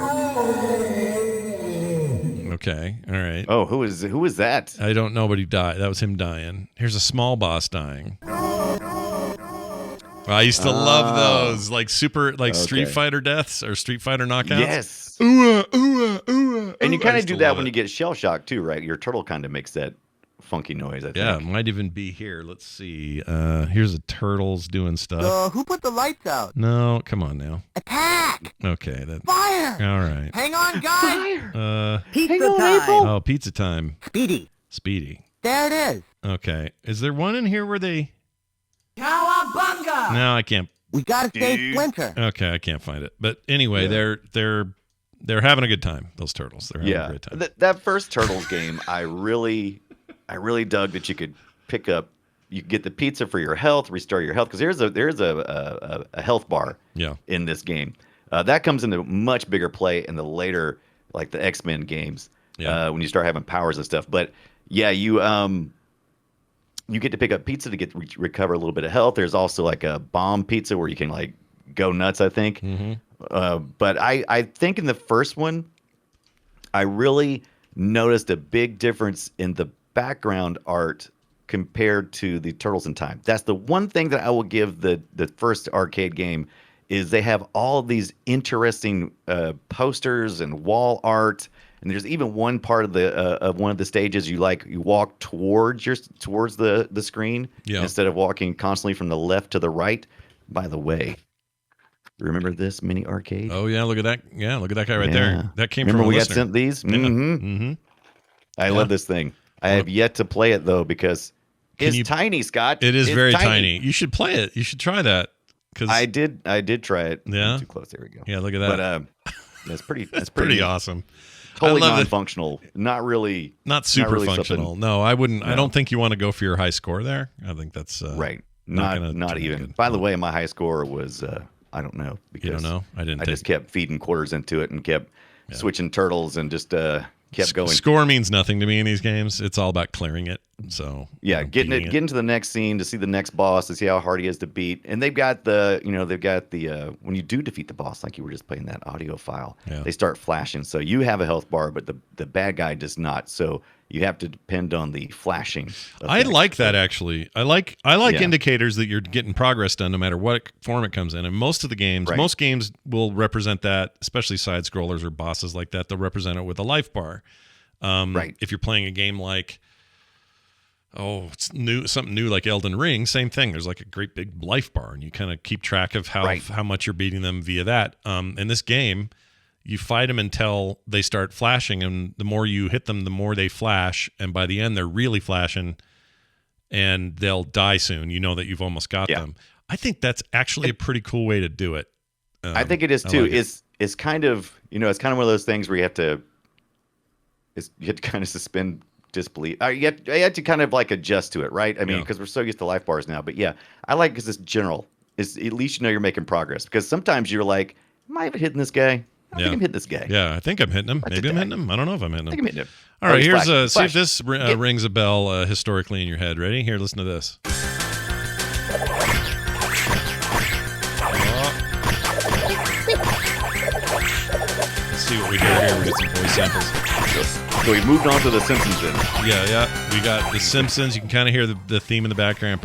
Okay, all right. Oh, who is that? I don't know, but he died. That was him dying. Here's a small boss dying. I used to love those, like Street Fighter deaths or Street Fighter knockouts. Yes. Ooh, ooh, ooh. And you I kind of used do to that love when it. you get shell shocked too, right? Your turtle kind of makes that funky noise, I think. Yeah, it might even be here. Let's see. Here's the turtles doing stuff. Who put the lights out? No, come on now. Attack! Okay, that. Fire! All right. Hang on, guys! Pizza time! Oh, pizza time. Speedy. There it is. Okay. Is there one in here where they? Cowabunga! No, I can't. We gotta save Splinter. Okay, I can't find it. But anyway, they're having a good time. Those turtles. They're having a great time. That first Turtles game, I really dug that you could pick up. You could get the pizza for your health, restore your health, because there's a health bar. Yeah. In this game, that comes into much bigger play in the later, like the X-Men games. Yeah. When you start having powers and stuff. But yeah, you get to pick up pizza to recover a little bit of health. There's also like a bomb pizza where you can like go nuts, I think. Mm-hmm. But I think in the first one, I really noticed a big difference in the background art compared to the Turtles in Time. That's the one thing that I will give the first arcade game is they have all of these interesting posters and wall art. And there's even one part of one of the stages you walk towards the screen instead of walking constantly from the left to the right. By the way, remember this mini arcade? Oh yeah, look at that. Yeah, look at that guy right there. That came remember from a we listener. got sent these? Yeah. Mm-hmm. I love this thing. I have yet to play it though because it's tiny, Scott. It is very tiny. You should play it. You should try that. Cause I did try it. Yeah. Too close. There we go. Yeah, look at that. But that's pretty. That's pretty awesome. Totally I love non-functional. Not really. Not super really functional. something. No, I wouldn't. No. I don't think you want to go for your high score there. I think that's right. Not even. good. By the way, my high score was I don't know because you don't know. I just kept feeding quarters into it and kept switching turtles and just kept going. Score means nothing to me in these games. It's all about clearing it. So yeah, getting to the next scene to see the next boss to see how hard he is to beat. And they've got the when you do defeat the boss, like you were just playing that audio file, they start flashing. So you have a health bar, but the bad guy does not. So you have to depend on the flashing. I like that actually. I like indicators that you're getting progress done no matter what form it comes in. And most of the games, most games will represent that, especially side scrollers or bosses like that. They'll represent it with a life bar. If you're playing a game like something new like Elden Ring, same thing. There's like a great big life bar, and you kind of keep track of how much you're beating them via that. In this game, you fight them until they start flashing, and the more you hit them, the more they flash, and by the end, they're really flashing, and they'll die soon. You know that you've almost got them. I think that's actually a pretty cool way to do it. I think it is too. It's kind of it's kind of one of those things where you have to kind of suspend disbelief. You have to kind of like adjust to it, right? I mean, because we're so used to life bars now. But yeah, I like because it's general. It's at least you're making progress. Because sometimes you're like, am I even hitting this guy? I think I'm hitting this guy. Yeah, I think I'm hitting him. Maybe I'm hitting him. I don't know if I'm hitting him. I think I'm hitting him. All right, here's see if this rings a bell historically in your head. Ready? Here, listen to this. Let's see what we do here. We get some voice samples. So we moved on to the Simpsons then. Yeah. We got the Simpsons. You can kind of hear the theme in the background.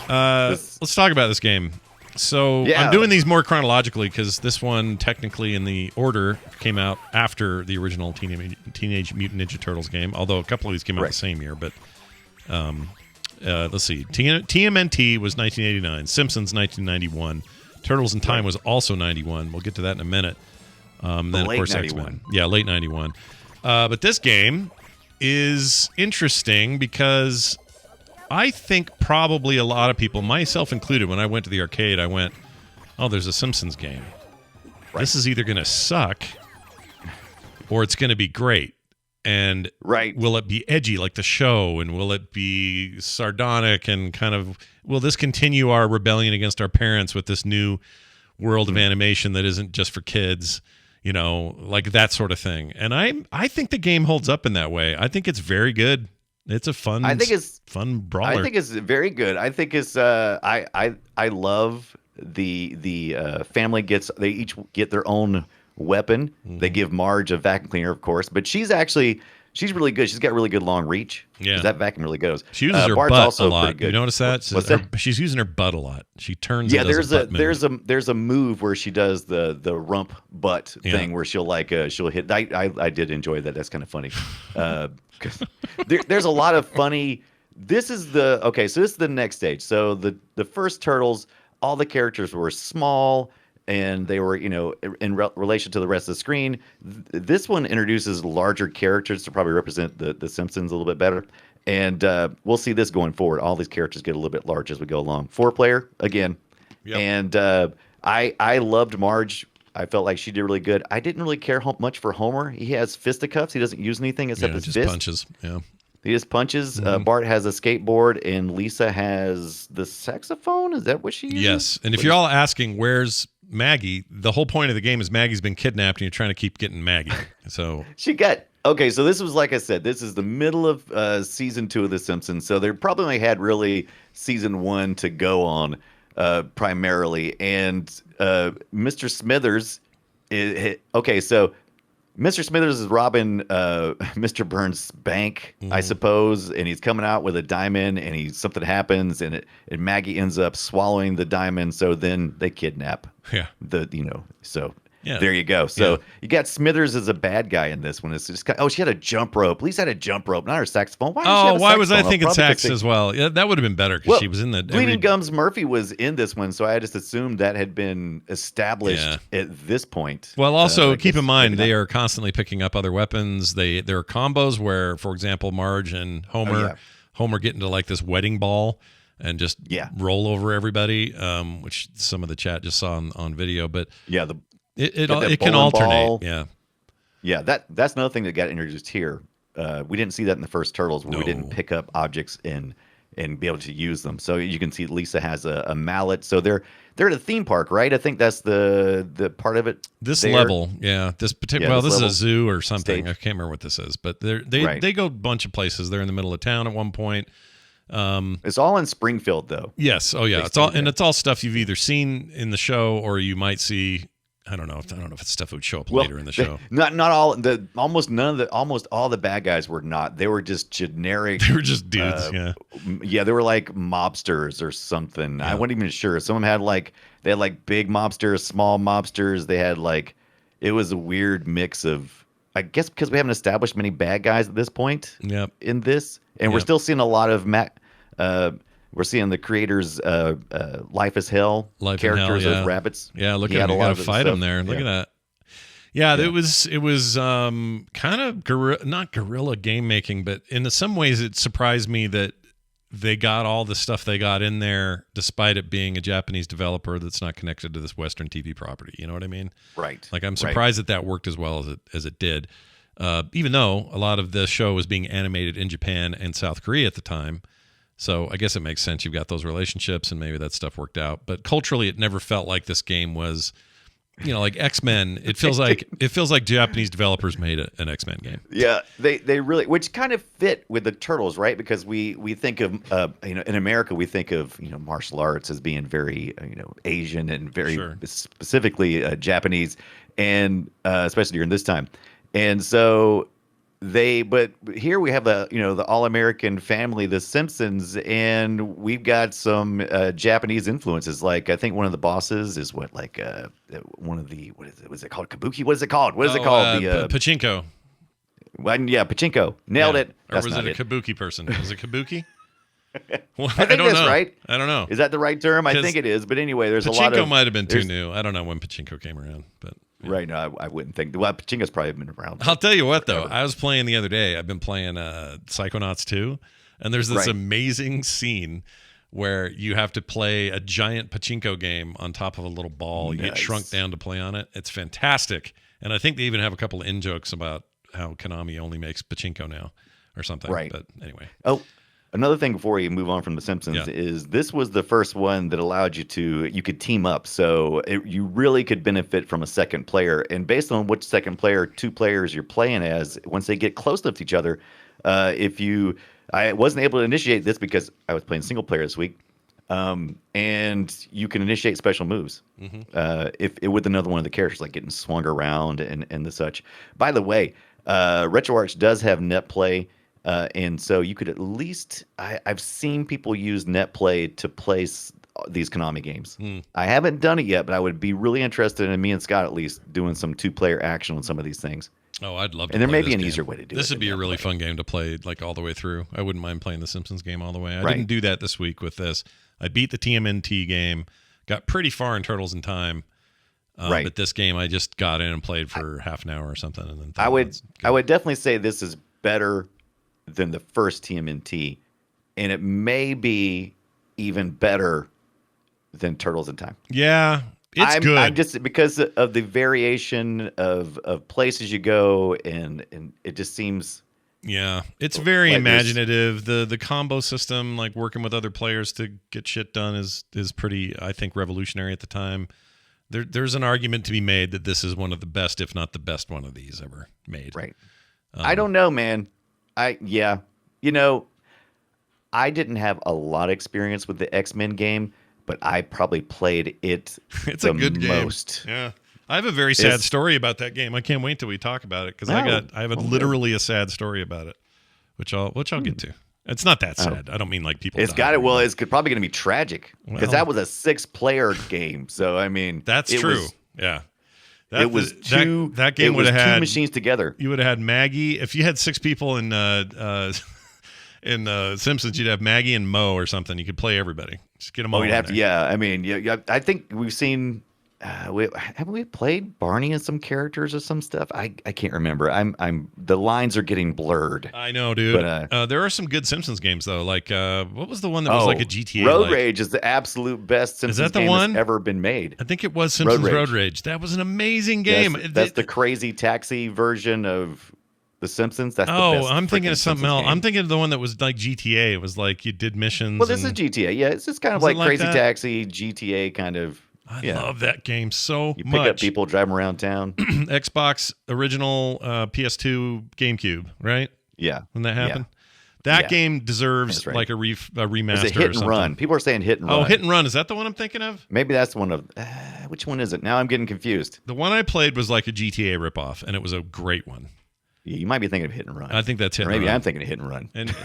Let's talk about this game. So I'm doing these more chronologically because this one, technically in the order, came out after the original Teenage Mutant Ninja Turtles game. Although a couple of these came out the same year. But let's see. TMNT was 1989. Simpsons 1991. Turtles in Time was also 91. We'll get to that in a minute. Then of course 91. X-Men. Yeah, late 91. But this game is interesting because I think probably a lot of people, myself included, when I went to the arcade, I went, oh, there's a Simpsons game. Right. This is either going to suck or it's going to be great. And will it be edgy like the show? And will it be sardonic and kind of, will this continue our rebellion against our parents with this new world of animation that isn't just for kids? You know, like that sort of thing. And I think the game holds up in that way. I think it's very good. It's a fun brawler. I think it's very good. I think it's I love the family they each get their own weapon. Mm-hmm. They give Marge a vacuum cleaner, of course, but she's really good. She's got really good long reach. Yeah, that vacuum really goes. She uses her Bart's butt also a lot. Pretty good. You notice that? She's using her butt a lot. She turns. Yeah, and does there's a move where she does the rump butt thing where she'll she'll hit. I did enjoy that. That's kind of funny. There's a lot of funny. This is the next stage. So the first Turtles, all the characters were small. And they were, in relation to the rest of the screen. This one introduces larger characters to probably represent the Simpsons a little bit better. And we'll see this going forward. All these characters get a little bit larger as we go along. 4-player, again. Yep. And I loved Marge. I felt like she did really good. I didn't really care much for Homer. He has fisticuffs. He doesn't use anything except his fist. Punches. Yeah. He just punches. Mm-hmm. Bart has a skateboard, and Lisa has the saxophone. Is that what she uses? Yes. And if you're all asking, where's Maggie? The whole point of the game is Maggie's been kidnapped, and you're trying to keep getting Maggie. So okay. So this was, like I said, this is the middle of season 2 of The Simpsons. So they probably only had really season 1 to go on, primarily. And Mr. Smithers, so Mr. Smithers is robbing Mr. Burns' bank, I suppose, and he's coming out with a diamond, and something happens, and Maggie ends up swallowing the diamond. So then they kidnap. Yeah. There you go. So you got Smithers as a bad guy in this one. It's just she had a jump rope. Lisa had a jump rope, not her saxophone. Why was I thinking sax as well? Yeah, that would have been better because she was in the Bleeding Gums Murphy was in this one, so I just assumed that had been established at this point. Well, also keep in mind they are constantly picking up other weapons. There are combos where, for example, Marge and Homer get into like this wedding ball and just roll over everybody, which some of the chat just saw on video. But it can alternate. Ball. Yeah. That's another thing that got introduced here. We didn't see that in the first Turtles, where we didn't pick up objects and be able to use them. So you can see Lisa has a mallet. So they're at a theme park, right? I think that's the part of it. This level, this particular. This is a zoo or something. Stage. I can't remember what this is, but they go a bunch of places. They're in the middle of town at one point. It's all in Springfield, though. Yes. Oh yeah. It's all stuff you've either seen in the show or you might see. I don't know if it's stuff that would show up later in the show. Not all almost all the bad guys were not. They were just generic. They were just dudes. They were like mobsters or something. I wasn't even sure. Some of them had they had big mobsters, small mobsters. They had it was a weird mix of, I guess, because we haven't established many bad guys at this point. Yep. In this, and we're still seeing a lot of we're seeing the creators' Life is Hell characters as rabbits. Yeah, look at them. You got to fight them there. Look at that. Yeah, it was kind of not guerrilla game making, but in some ways it surprised me that they got all the stuff they got in there, despite it being a Japanese developer that's not connected to this Western TV property. You know what I mean? Right. I'm surprised that worked as well as it did, even though a lot of the show was being animated in Japan and South Korea at the time. So I guess it makes sense. You've got those relationships, and maybe that stuff worked out. But culturally, it never felt like this game was, like X-Men. It feels like Japanese developers made an X-Men game. Yeah, they really, which kind of fit with the Turtles, right? Because we think of in America we think of martial arts as being very Asian and very specifically Japanese, and especially during this time, and so. But here we have the all-American family, the Simpsons, and we've got some Japanese influences. Like I think one of the bosses is one of the what is it called? Kabuki? What is it called? What is it called? Pachinko. Pachinko. Nailed it. Or was it a Kabuki person? Was it Kabuki? Well, I think that's right. I don't know. Is that the right term? I think it is. But anyway, there's a lot of... Pachinko might have been too new. I don't know when Pachinko came around, but... Right. No, I wouldn't think. Well, Pachinko's probably been around. I'll tell you what, though. forever. I was playing the other day. I've been playing Psychonauts 2, and there's this Right. amazing scene where you have to play a giant pachinko game on top of a little ball. You get Nice. shrunk down to play on it. It's fantastic. And I think they even have a couple of in-jokes about how Konami only makes pachinko now or something. Right. But anyway. Oh, another thing before you move on from The Simpsons Yeah. is this was the first one that allowed you could team up. So you really could benefit from a second player. And based on which second player, two players you're playing as, once they get close enough to each other, I wasn't able to initiate this because I was playing single player this week. And you can initiate special moves if with another one of the characters, like getting swung around and the such. By the way, RetroArch does have net play, and so you could at least I've seen people use net play to place these Konami games. I haven't done it yet, but I would be really interested in me and Scott at least doing some 2-player action on some of these things. Oh, I'd love to And there play may be this an game. easier way to do it. This would than be a net really play. fun game to play like all the way through. I wouldn't mind playing the Simpsons game all the way. I Right. didn't do that this week with this. I beat the TMNT game, got pretty far in Turtles in Time. Right. But this game, I just got in and played for half an hour or something. And then I would definitely say this is better than the first TMNT, and it may be even better than Turtles in Time. Yeah, it's good. I'm just because of the variation of places you go, and it just seems Yeah, it's very Like there's- imaginative. The combo system, like working with other players to get shit done, is pretty, I think, revolutionary at the time. There's an argument to be made that this is one of the best, if not the best one of these ever made. right. I don't know, man. You know, I didn't have a lot of experience with the X-Men game, but I probably played it It's the a good game. most. Yeah. I have a very sad It's- story about that game. I can't wait till we talk about it because I have literally a sad story about it, which I'll get to. It's not that sad. I don't mean like people. It's die got it. or Well, anything. it's probably going to be tragic because Well- that was a 6-player game. So I mean, That's it true. was- Yeah. It was two. That game it would was have two had machines together. You would have had Maggie. If you had 6 people in Simpsons, you'd have Maggie and Mo or something. You could play everybody. Just get them all. Oh, you'd in have to. there. Yeah, I mean, yeah. I think we've seen. Haven't we played Barney and some characters or some stuff? I can't remember. The lines are getting blurred. I know, dude. But, there are some good Simpsons games though. Like what was the one that was like a GTA? Road like? Rage is the absolute best Simpsons that the game one? that's ever been made. I think it was Simpsons Road Road Rage. Rage. That was an amazing game. That's the crazy taxi version of the Simpsons. That's the best I'm thinking freaking of something Simpsons else. game. I'm thinking of the one that was like GTA. It was like you did missions. Well, this is and- GTA. Yeah, it's just kind of Was it like like Crazy that? Taxi, GTA kind of. I yeah. love that game so You pick much. up people, drive them around town. Xbox original PS2 GameCube, right? Yeah. When that Yeah. happened, that Yeah. game deserves That's right. like a remaster Is it or Hit and something. Run? People are saying Hit and Run. Oh, Hit and Run. Is that the one I'm thinking of? Maybe that's one of. Which one is it? Now I'm getting confused. The one I played was like a GTA ripoff, and it was a great one. Yeah, you might be thinking of Hit and Run. I think that's Hit Or and maybe Run. I'm thinking of Hit and Run. And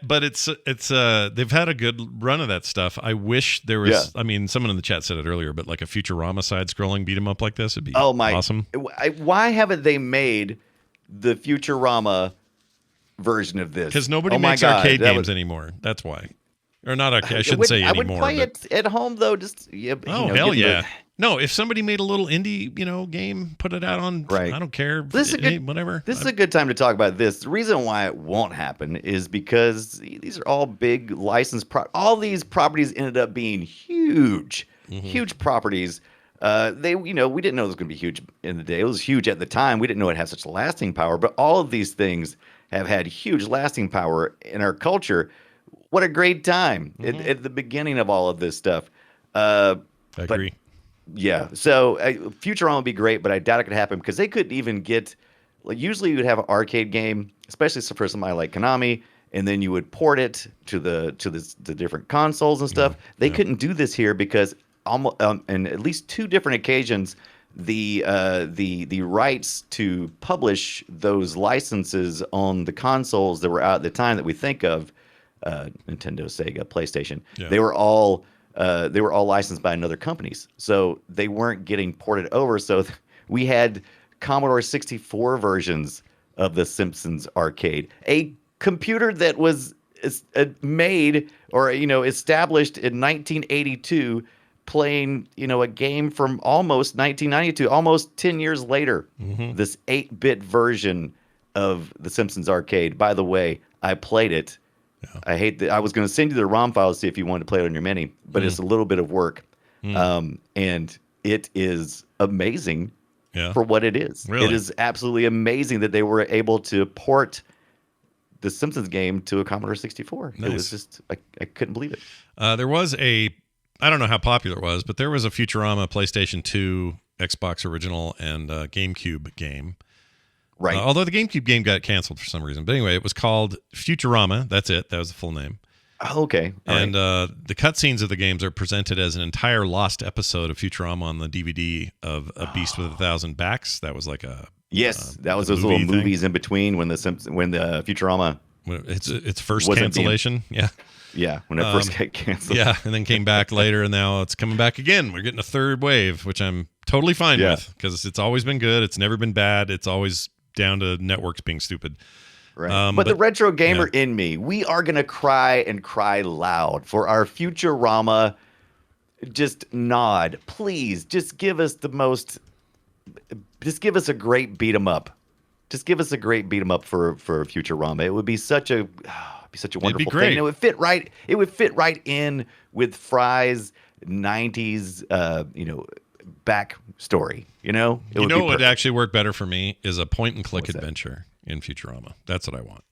but it's they've had a good run of that stuff. I wish there was. Yeah. I mean, someone in the chat said it earlier, but like a Futurama side-scrolling beat 'em up like this would be Oh my! awesome. Why haven't they made the Futurama version of this? Because nobody Oh my makes God, arcade that games was- anymore. That's why. Or not arcade. I I shouldn't would- say I would anymore. play but, it at home though. Just yeah. oh hell yeah! No, if somebody made a little indie, game, put it out on. Right. I don't care. This is a good- whatever. This is a good time to talk about this. The reason why it won't happen is because these are all big licensed all these properties ended up being huge, huge properties. We didn't know it was going to be huge in the day. It was huge at the time. We didn't know it had such lasting power, but all of these things have had huge lasting power in our culture. What a great time at the beginning of all of this stuff. I agree. Yeah. So Futurama would be great, but I doubt it could happen because they couldn't even get. Like usually, you would have an arcade game, especially for somebody like Konami, and then you would port it to the different consoles and stuff. They couldn't do this here because almost in at least 2 different occasions, the rights to publish those licenses on the consoles that were out at the time that we think of, Nintendo, Sega, PlayStation, Yeah. they were all licensed by another companies, so they weren't getting ported over. So we had Commodore 64 versions of the Simpsons arcade, a computer that was made or established in 1982, playing, a game from almost 1992, almost 10 years later. This 8-bit version of the Simpsons arcade. By the way, I played it. Yeah. I was going to send you the ROM file to see if you wanted to play it on your Mini, but it's a little bit of work. And it is amazing for what it is. Really? It is absolutely amazing that they were able to port the Simpsons game to a Commodore 64. Nice. It was just, I couldn't believe it. There was I don't know how popular it was, but there was a Futurama PlayStation 2, Xbox original, and GameCube game. Right. Although the GameCube game got canceled for some reason. But anyway, it was called Futurama. That's it. That was the full name. Oh, okay. All and right. The cutscenes of the games are presented as an entire lost episode of Futurama on the DVD of A Beast with a Thousand Backs. That was like a yes, that was a those little movie thing. movies in between when the Futurama It's first wasn't cancellation. when it first got canceled. Yeah, and then came back later, and now it's coming back again. We're getting a third wave, which I'm totally fine with because it's always been good. It's never been bad. It's always down to networks being stupid. Right. But the retro gamer in me, we are going to cry and cry loud for our Futurama. Just nod. Please, just give us just give us a great beat 'em up. Just give us a great beat 'em up for Futurama. It would be such a wonderful great. thing. It would fit right. It would fit right in with Fry's 90s back story. It would be what would perfect. actually work better for me is a point and click adventure in Futurama. That's what I want.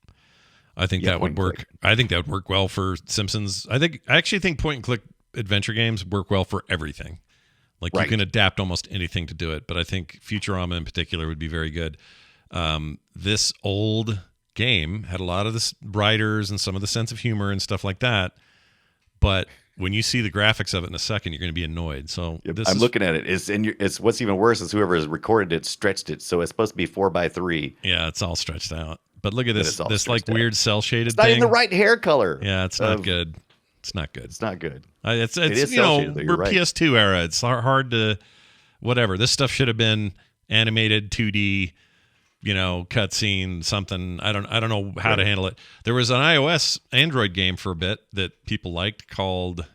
I think that would work. I think that would work well for Simpsons. I actually think point and click adventure games work well for everything. Like you can adapt almost anything to do it, but I think Futurama in particular would be very good. This old game had a lot of the writers and some of the sense of humor and stuff like that, but when you see the graphics of it in a second, you're going to be annoyed. So I'm looking at it. It's what's even worse is whoever has recorded it stretched it, so it's supposed to be 4:3. Yeah, it's all stretched out. But look at this like out. weird cell shaded It's not thing. in the right hair color. Yeah, it's not good. It's not good. It's not good. It's It is cel-shaded, though, you're we're right. PS2 era. It's hard to whatever. This stuff should have been animated 2D. Cutscene, something. I don't know how to handle it. There was an iOS Android game for a bit that people liked called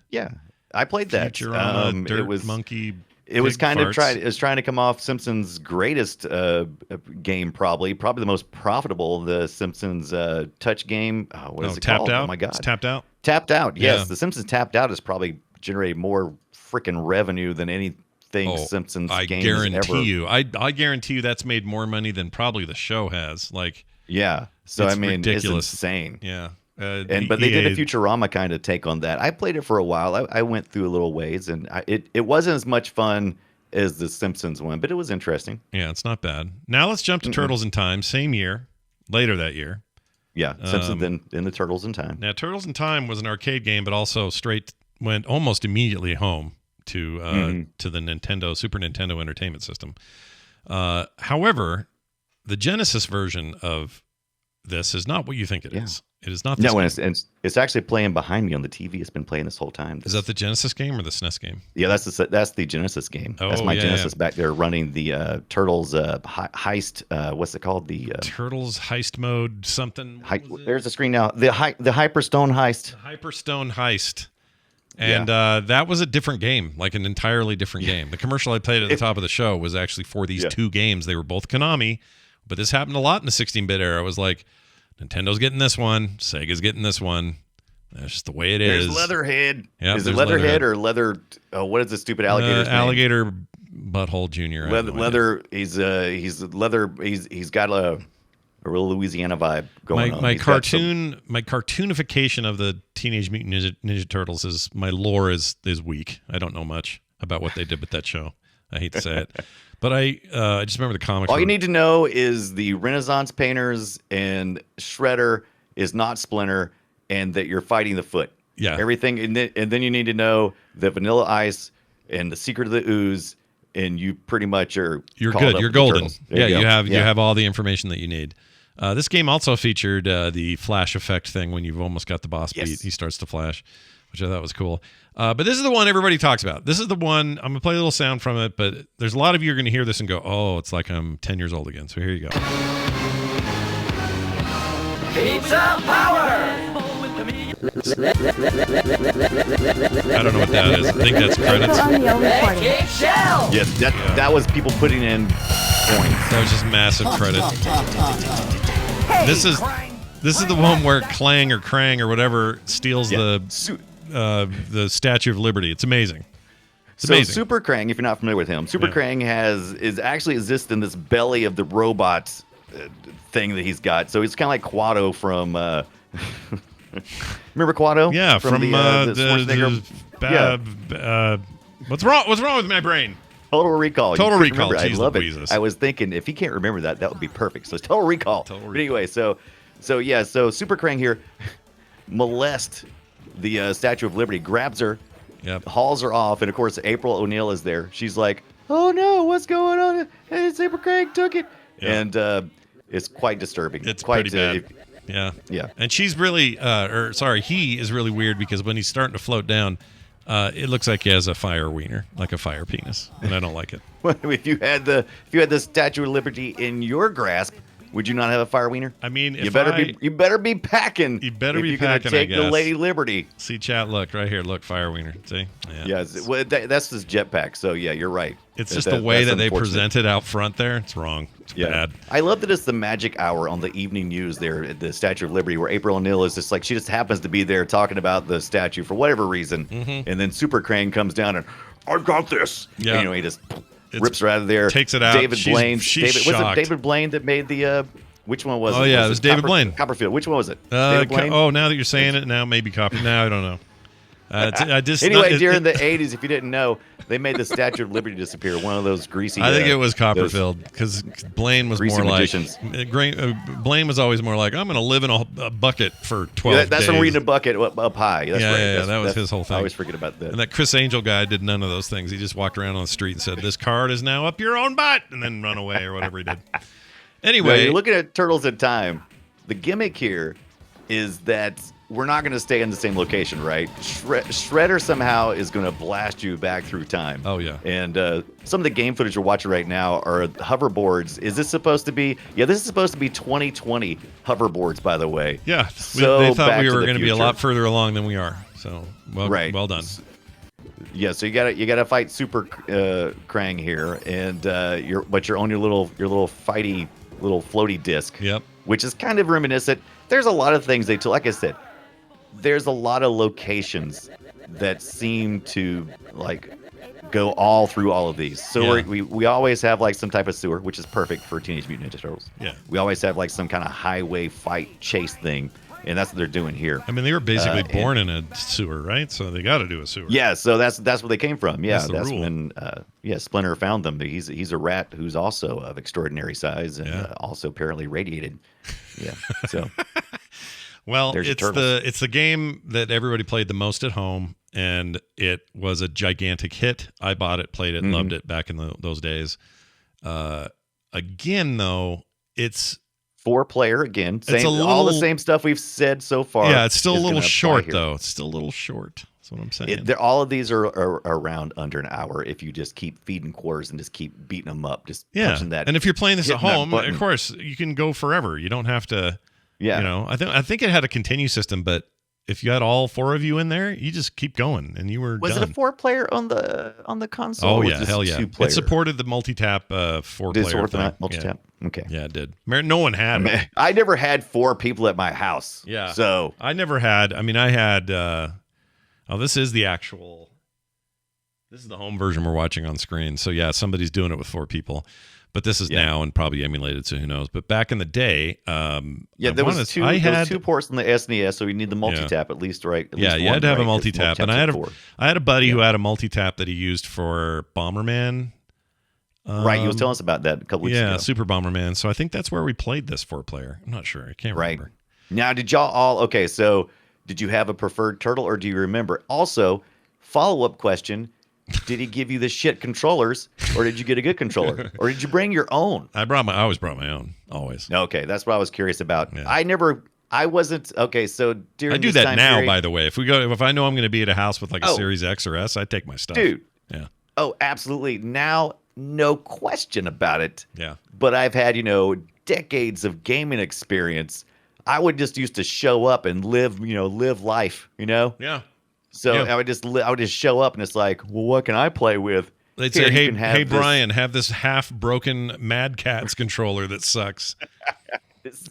I played that. Futurama Dirt it was Monkey. It was Pig kind of Farts. it was trying to come off Simpsons' greatest game, probably the most profitable. The Simpsons touch game. What is it Tapped called? Out? Oh my god, It's Tapped Out. Tapped Out. Yes, Yeah. the Simpsons Tapped Out has probably generated more freaking revenue than anything Simpsons I games guarantee ever. you. I guarantee you that's made more money than probably the show has. Like, Yeah. So It's I mean, ridiculous. it's insane. yeah. But they did a Futurama kind of take on that. I played it for a while. I went through a little ways, and it wasn't as much fun as the Simpsons one, but it was interesting. Yeah, it's not bad. Now let's jump to Turtles in Time. Same year, later that year. Yeah, Simpsons then the Turtles in Time. Now, Turtles in Time was an arcade game, but also went almost immediately home to the Super Nintendo Entertainment System. However, the Genesis version of this is not what you think it is. It is not. This No, game. and it's actually playing behind me on the TV. It's been playing this whole time. Is that the Genesis game or the SNES game? Yeah, that's the Genesis game. That's Oh, my yeah, Genesis back there running the Turtles heist. What's it called? The Turtles heist mode something. What was it? there's the screen now. The Hyperstone heist. Hyperstone heist. And that was a different game, like an entirely different game. The commercial I played at the top of the show was actually for these two games. They were both Konami, but this happened a lot in the 16-bit era. It was like, Nintendo's getting this one, Sega's getting this one. That's just the way it is. There's Leatherhead. Yep, is it there's Leatherhead or Leather? What is the stupid alligator's name? Alligator Butthole Junior. Leather. He's leather. He's got a real Louisiana vibe going on. My cartoonification of the Teenage Mutant Ninja Turtles is my lore is weak. I don't know much about what they did with that show. I hate to say it, but I just remember the comics. All you need to know is the Renaissance painters and Shredder is not Splinter, and that you're fighting the Foot. Yeah, everything, and then you need to know the Vanilla Ice and the Secret of the Ooze, and you pretty much are. You're good. You're golden. Yeah, you go. have all the information that you need. This game also featured the flash effect thing when you've almost got the boss beat. He starts to flash, which I thought was cool. But this is the one everybody talks about. This is the one. I'm going to play a little sound from it, but there's a lot of you are going to hear this and go, oh, it's like I'm 10 years old again. So here you go. Pizza power! I I don't know what that is. I think that's credits. Romeo recording. Yes, that was people putting in points. That was just massive credit. This is the one where Clang or Krang or whatever steals the Statue of Liberty. It's amazing. It's amazing. Super Krang, if you're not familiar with him, Super Krang is actually exists in this belly of the robot thing that he's got. So he's kind of like Quado from. Remember Quado? Yeah, from the Schwarzenegger. What's wrong? What's wrong with my brain? Total Recall. Total You can't Recall. remember. Jeez I love Louises. it. I was thinking if he can't remember that would be perfect. So it's Total Recall. But anyway, so Super Krang here molests the Statue of Liberty, grabs her, hauls her off, and of course April O'Neil is there. She's like, "Oh no, what's going on? Hey, Super Krang took it," and it's quite disturbing. It's quite pretty bad. Yeah. And she's really, he is really weird because when he's starting to float down, it looks like he has a fire wiener, like a fire penis, and I don't like it. If you had the Statue of Liberty in your grasp, would you not have a fire wiener? I mean, you better be packing. You better be you're packing. Take I guess. the Lady Liberty. See, chat. Look right here. Look, fire wiener. See? Yeah. That's his jetpack. So yeah, you're right. It's just the way that they present it out front there. It's wrong. It's bad. I love that it's the magic hour on the evening news there at the Statue of Liberty, where April O'Neil is just like she just happens to be there talking about the statue for whatever reason, and then Super Krang comes down and I've got this. Yeah. And, he just rips her out of there. Takes it out. David Blaine. She's was shocked. it David Blaine that made the? Which one was it? Oh yeah, it was David Blaine. Copperfield. Which one was it? David Blaine? Now that you're saying it, now maybe copy. Now I don't know. Anyway, during the 80s, if you didn't know, they made the Statue of Liberty disappear. One of those greasy. I think it was Copperfield because Blaine was more magicians. Blaine was always more like, I'm going to live in a bucket for 12 days. That's from reading a bucket up high. That's right. Yeah, that was his whole thing. I always forget about that. And that Chris Angel guy did none of those things. He just walked around on the street and said, "This card is now up your own butt," and then run away or whatever he did. Anyway, you're looking at Turtles in Time. The gimmick here is that we're not going to stay in the same location, right? Shredder somehow is going to blast you back through time. Oh, yeah. And some of the game footage you're watching right now are hoverboards. Is this supposed to be? Yeah, this is supposed to be 2020 hoverboards, by the way. Yeah, so they thought we Back wure to going the to be a Future. lot further along than we are. So, well done. Yeah, so you gotta fight Super Krang here, and you're on your little fighty little floaty disc. Yep. Which is kind of reminiscent. There's a lot of things like I said, there's a lot of locations that seem to like go all through all of these. So we always have like some type of sewer, which is perfect for Teenage Mutant Ninja Turtles. Yeah. We always have like some kind of highway fight chase thing, and that's what they're doing here. I mean, they were basically born in a sewer, right? So they got to do a sewer. Yeah, so that's where they came from. Yeah, That's the rule. when Splinter found them. He's a rat who's also of extraordinary size and also apparently radiated. Yeah. So well, there's your it's the game that everybody played the most at home, and it was a gigantic hit. I bought it, played it, loved it back in those days. Again, though, it's 4-player again. All the same stuff we've said so far. Yeah, it's still a little short, though. It's still a little short. That's what I'm saying. All of these are around under an hour if you just keep feeding quarters and just keep beating them up. Just punching that. And if you're playing this at hitting that home, button. of course, you can go forever. You don't have to. Yeah. You know, I think it had a continue system, but if you had all 4 of you in there, you just keep going, and you were Was done. it a 4-player on the console? Oh or was yeah, this hell a yeah! 2-player? It supported the multi-tap 4-player Did it support thing. the multi-tap? Yeah. Okay. Yeah, it did. No one had it. I never had 4 people at my house. Yeah. So I never had. I mean, I had. This is the actual. This is the home version we're watching on screen. So yeah, somebody's doing it with 4 people, but this is now and probably emulated. So who knows? But back in the day, there was 2 ports on the SNES, so you need the multi-tap at least, right? At least you one, had to have right? a multi-tap, and I had a buddy who had a multi-tap that he used for Bomberman. Right, he was telling us about that a couple weeks ago. Yeah, Super Bomberman. So I think that's where we played this 4-player. I'm not sure. I can't remember. Now, did y'all all... Okay, so did you have a preferred turtle, or do you remember? Also, follow-up question, did he give you the shit controllers, or did you get a good controller? Or did you bring your own? I always brought my own. Always. Okay, that's what I was curious about. Yeah. I wasn't... Okay, so during I do this that time now, period, by the way. If I know I'm going to be at a house with like a Series X or S, I take my stuff. Dude. Yeah. Oh, absolutely. Now, no question about it. Yeah. But I've had, decades of gaming experience. I would just used to show up and live life, Yeah. So Yeah. I would just show up, and it's like, well, what can I play with? They'd Here, say, you "Hey, can have hey, this- Brian, have this half-broken Mad Catz controller that sucks."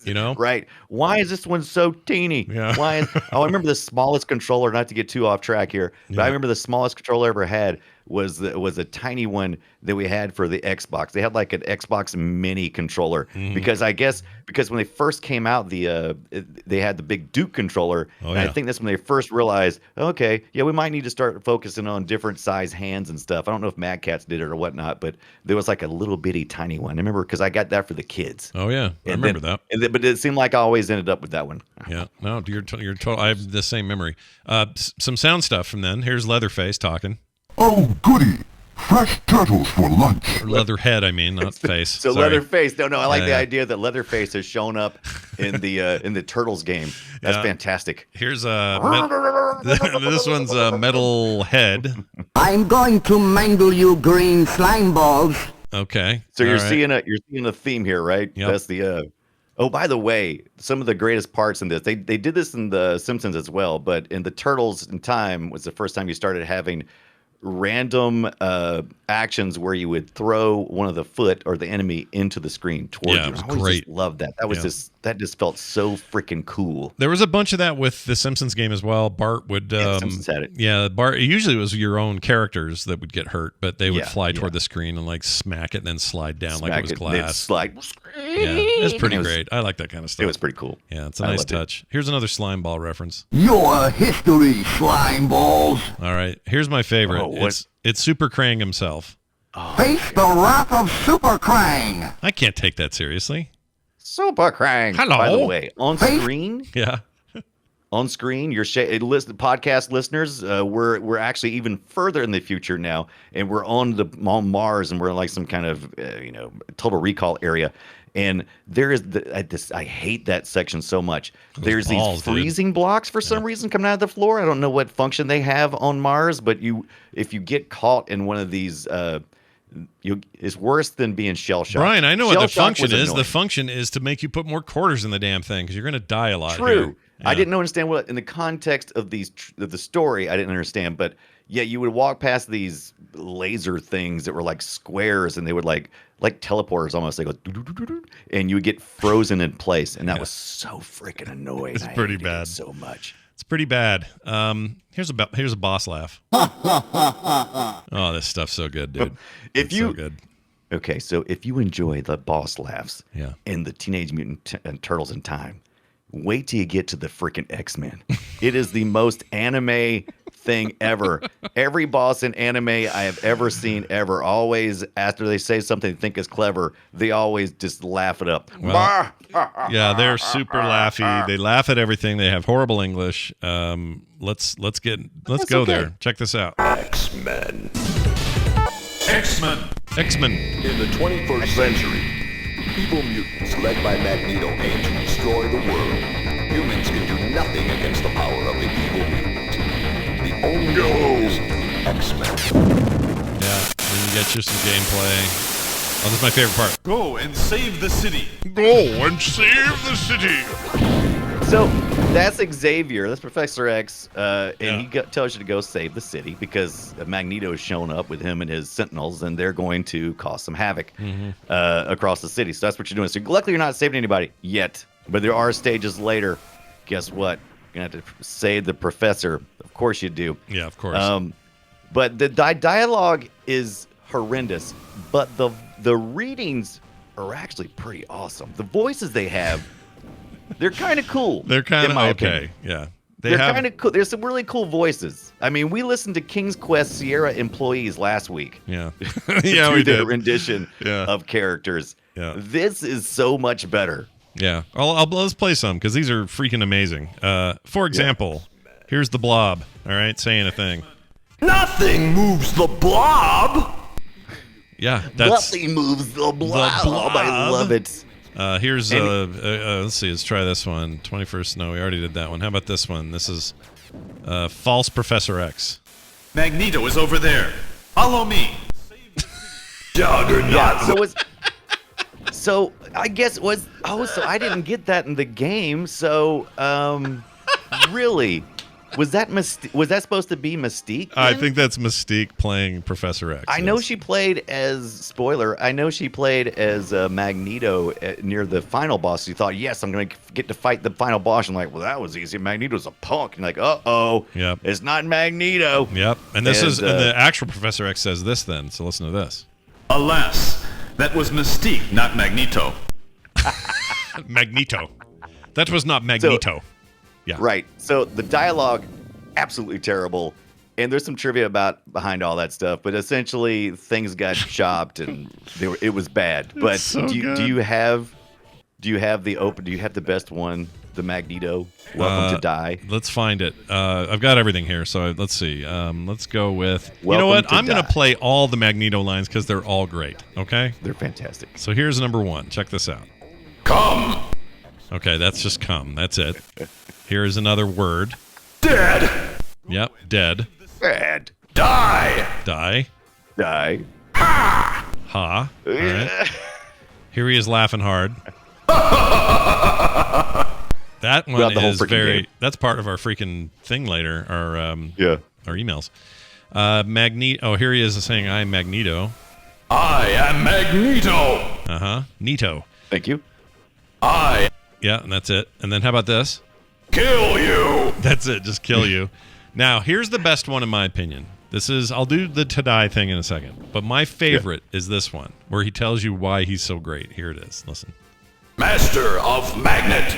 You know? Right. Why is this one so teeny? Yeah. Why is I remember the smallest controller, not to get too off track here, but Yeah. I remember the smallest controller I ever had was a tiny one that we had for the Xbox. They had like an Xbox mini controller Mm-hmm. because when they first came out, they had the big Duke controller. Oh, and I yeah. think that's when they first realized, okay, yeah, we might need to start focusing on different size hands and stuff. I don't know if Mad Catz did it or whatnot, but there was like a little bitty tiny one. I remember because I got that for the kids. Oh yeah, I And remember then- that. But it seemed like I always ended up with that one. Yeah, no, you're total. I have the same memory. Some sound stuff from then. Here's Leatherface talking. Oh, goody. Fresh turtles for lunch. Or Leatherhead, I mean, not face. So Sorry. Leatherface, no, I like Yeah, the yeah. idea that Leatherface has shown up in the Turtles game. That's Yeah. fantastic. Here's this one's Metal Head. I'm going to mangle you green slime balls. Okay. So you're all right. seeing a theme here, right? Yep. That's the. Oh, by the way, some of the greatest parts in this, they did this in the Simpsons as well, but in the Turtles in Time was the first time you started having random actions where you would throw one of the foot or the enemy into the screen towards Yeah, you. it was I always great. just loved that. That was Yeah. just felt so freaking cool. There was a bunch of that with the Simpsons game as well. Bart would, Yeah, Simpsons had it. yeah, Bart. Usually it was your own characters that would get hurt, but they would Yeah, fly toward yeah. the screen and like smack it and then slide down like it was Smack and then glass. slide. Yeah, it's pretty It was- great. I like that kind of stuff. It was pretty cool. Yeah, it's a I nice loved it. touch. Here's another slime ball reference. Your history, slime balls. All right, here's my favorite. Oh, what- It's Super Krang himself. Face the wrath of Super Krang. I can't take that seriously. Super Krang. Hello. By the way, on screen, Yeah. your podcast listeners, we're actually even further in the future now, and we're on Mars, and we're in like some kind of Total Recall area. And there is I hate that section so much. There's balls, these dude. freezing blocks for some reason coming out of the floor. I don't know what function they have on Mars, but if you get caught in one of these, it's worse than being shell shocked. Brian, I know what the Shell-shock function was is. The annoying. function is to make you put more quarters in the damn thing because you're going to die a lot. True. here. I Yeah. didn't understand what in the context of of the story. I didn't understand, but yeah, you would walk past these laser things that were like squares, and they would like teleporters almost. They go, doo-doo-doo-doo-doo, and you would get frozen in place, and that was so freaking annoying. It's I pretty hated it bad. so much. It's pretty bad. Here's a boss laugh. Oh, this stuff's so good, dude. If It's you so good. Okay, so if you enjoy the boss laughs Yeah. in the Teenage Mutant Turtles in Time, wait till you get to the freaking X-Men. It is the most anime thing ever. Every boss in anime I have ever seen ever, always, after they say something they think is clever, they always just laugh it up. Well, Yeah, they're super laughy. They laugh at everything. They have horrible English. Let's go okay. there. Check this out. X-Men. X-Men. In the 21st century, evil mutants led by Magneto aim to destroy the world. Humans can do nothing against the power of the evil mutant. The only hope is X-Men. Yeah, then you get you some gameplay. Oh, this is my favorite part. Go and save the city. So that's Xavier. That's Professor X, and he tells you to go save the city because Magneto's shown up with him and his Sentinels, and they're going to cause some havoc across the city. So that's what you're doing. So luckily, you're not saving anybody yet, but there are stages later. Guess what? You're gonna have to save the professor. Of course you do. Yeah, of course. But the dialogue is horrendous, but the readings are actually pretty awesome. The voices they have, they're kind of cool. They're kind in of my okay. opinion. Yeah. They're kind of cool. There's some really cool voices. I mean, we listened to King's Quest Sierra employees last week. Yeah. to Yeah, do we their did. rendition Yeah. of characters. Yeah. This is so much better. Yeah. Let's play some because these are freaking amazing. For example, here's the Blob. All right, saying a thing. Nothing moves the blob. Yeah, that's. Nothing moves the blob. blob. I love it. Here's let's see. Let's try this one. 21st. No, we already did that one. How about this one? This is False Professor X. Magneto is over there. Follow me. Juggernaut. So I guess it was. Oh, so I didn't get that in the game. So really, Was that supposed to be Mystique? I then? think that's Mystique playing Professor X. I know yes. she played as spoiler. I know she played as Magneto near the final boss. You thought, yes, I'm going to get to fight the final boss. I'm like, well, that was easy. Magneto's a punk. And like, uh-oh, Yep. it's not Magneto. Yep. And this is and the actual Professor X says this then. So listen to this. Alas, that was Mystique, not Magneto. Magneto. That was not Magneto. Yeah. Right. So the dialogue, absolutely terrible. And there's some trivia behind all that stuff, but essentially things got chopped and it was bad. But so do you have the best one, the Magneto? Welcome to Die. Let's find it. I've got everything here, so let's see. Let's go with. You know Welcome what? to I'm going Die. to play all the Magneto lines because they're all great. Okay. They're fantastic. So here's number 1. Check this out. Come. Okay, that's just come. That's it. Here's another word. Dead. Yep, dead. Bad. Die. Die. Die. Ha. All right. Here he is laughing hard. That Throughout one the whole is freaking very. game. That's part of our freaking thing later. Our our emails. Magneto. Oh, here he is saying, "I'm Magneto." I am Magneto. Nito. Thank you. I Yeah, and that's it. And then how about this? kill you. That's it. Just kill you. Now, here's the best one in my opinion. This is. I'll do the to-die thing in a second. But my favorite is this one, where he tells you why he's so great. Here it is. Listen. Master of Magnet.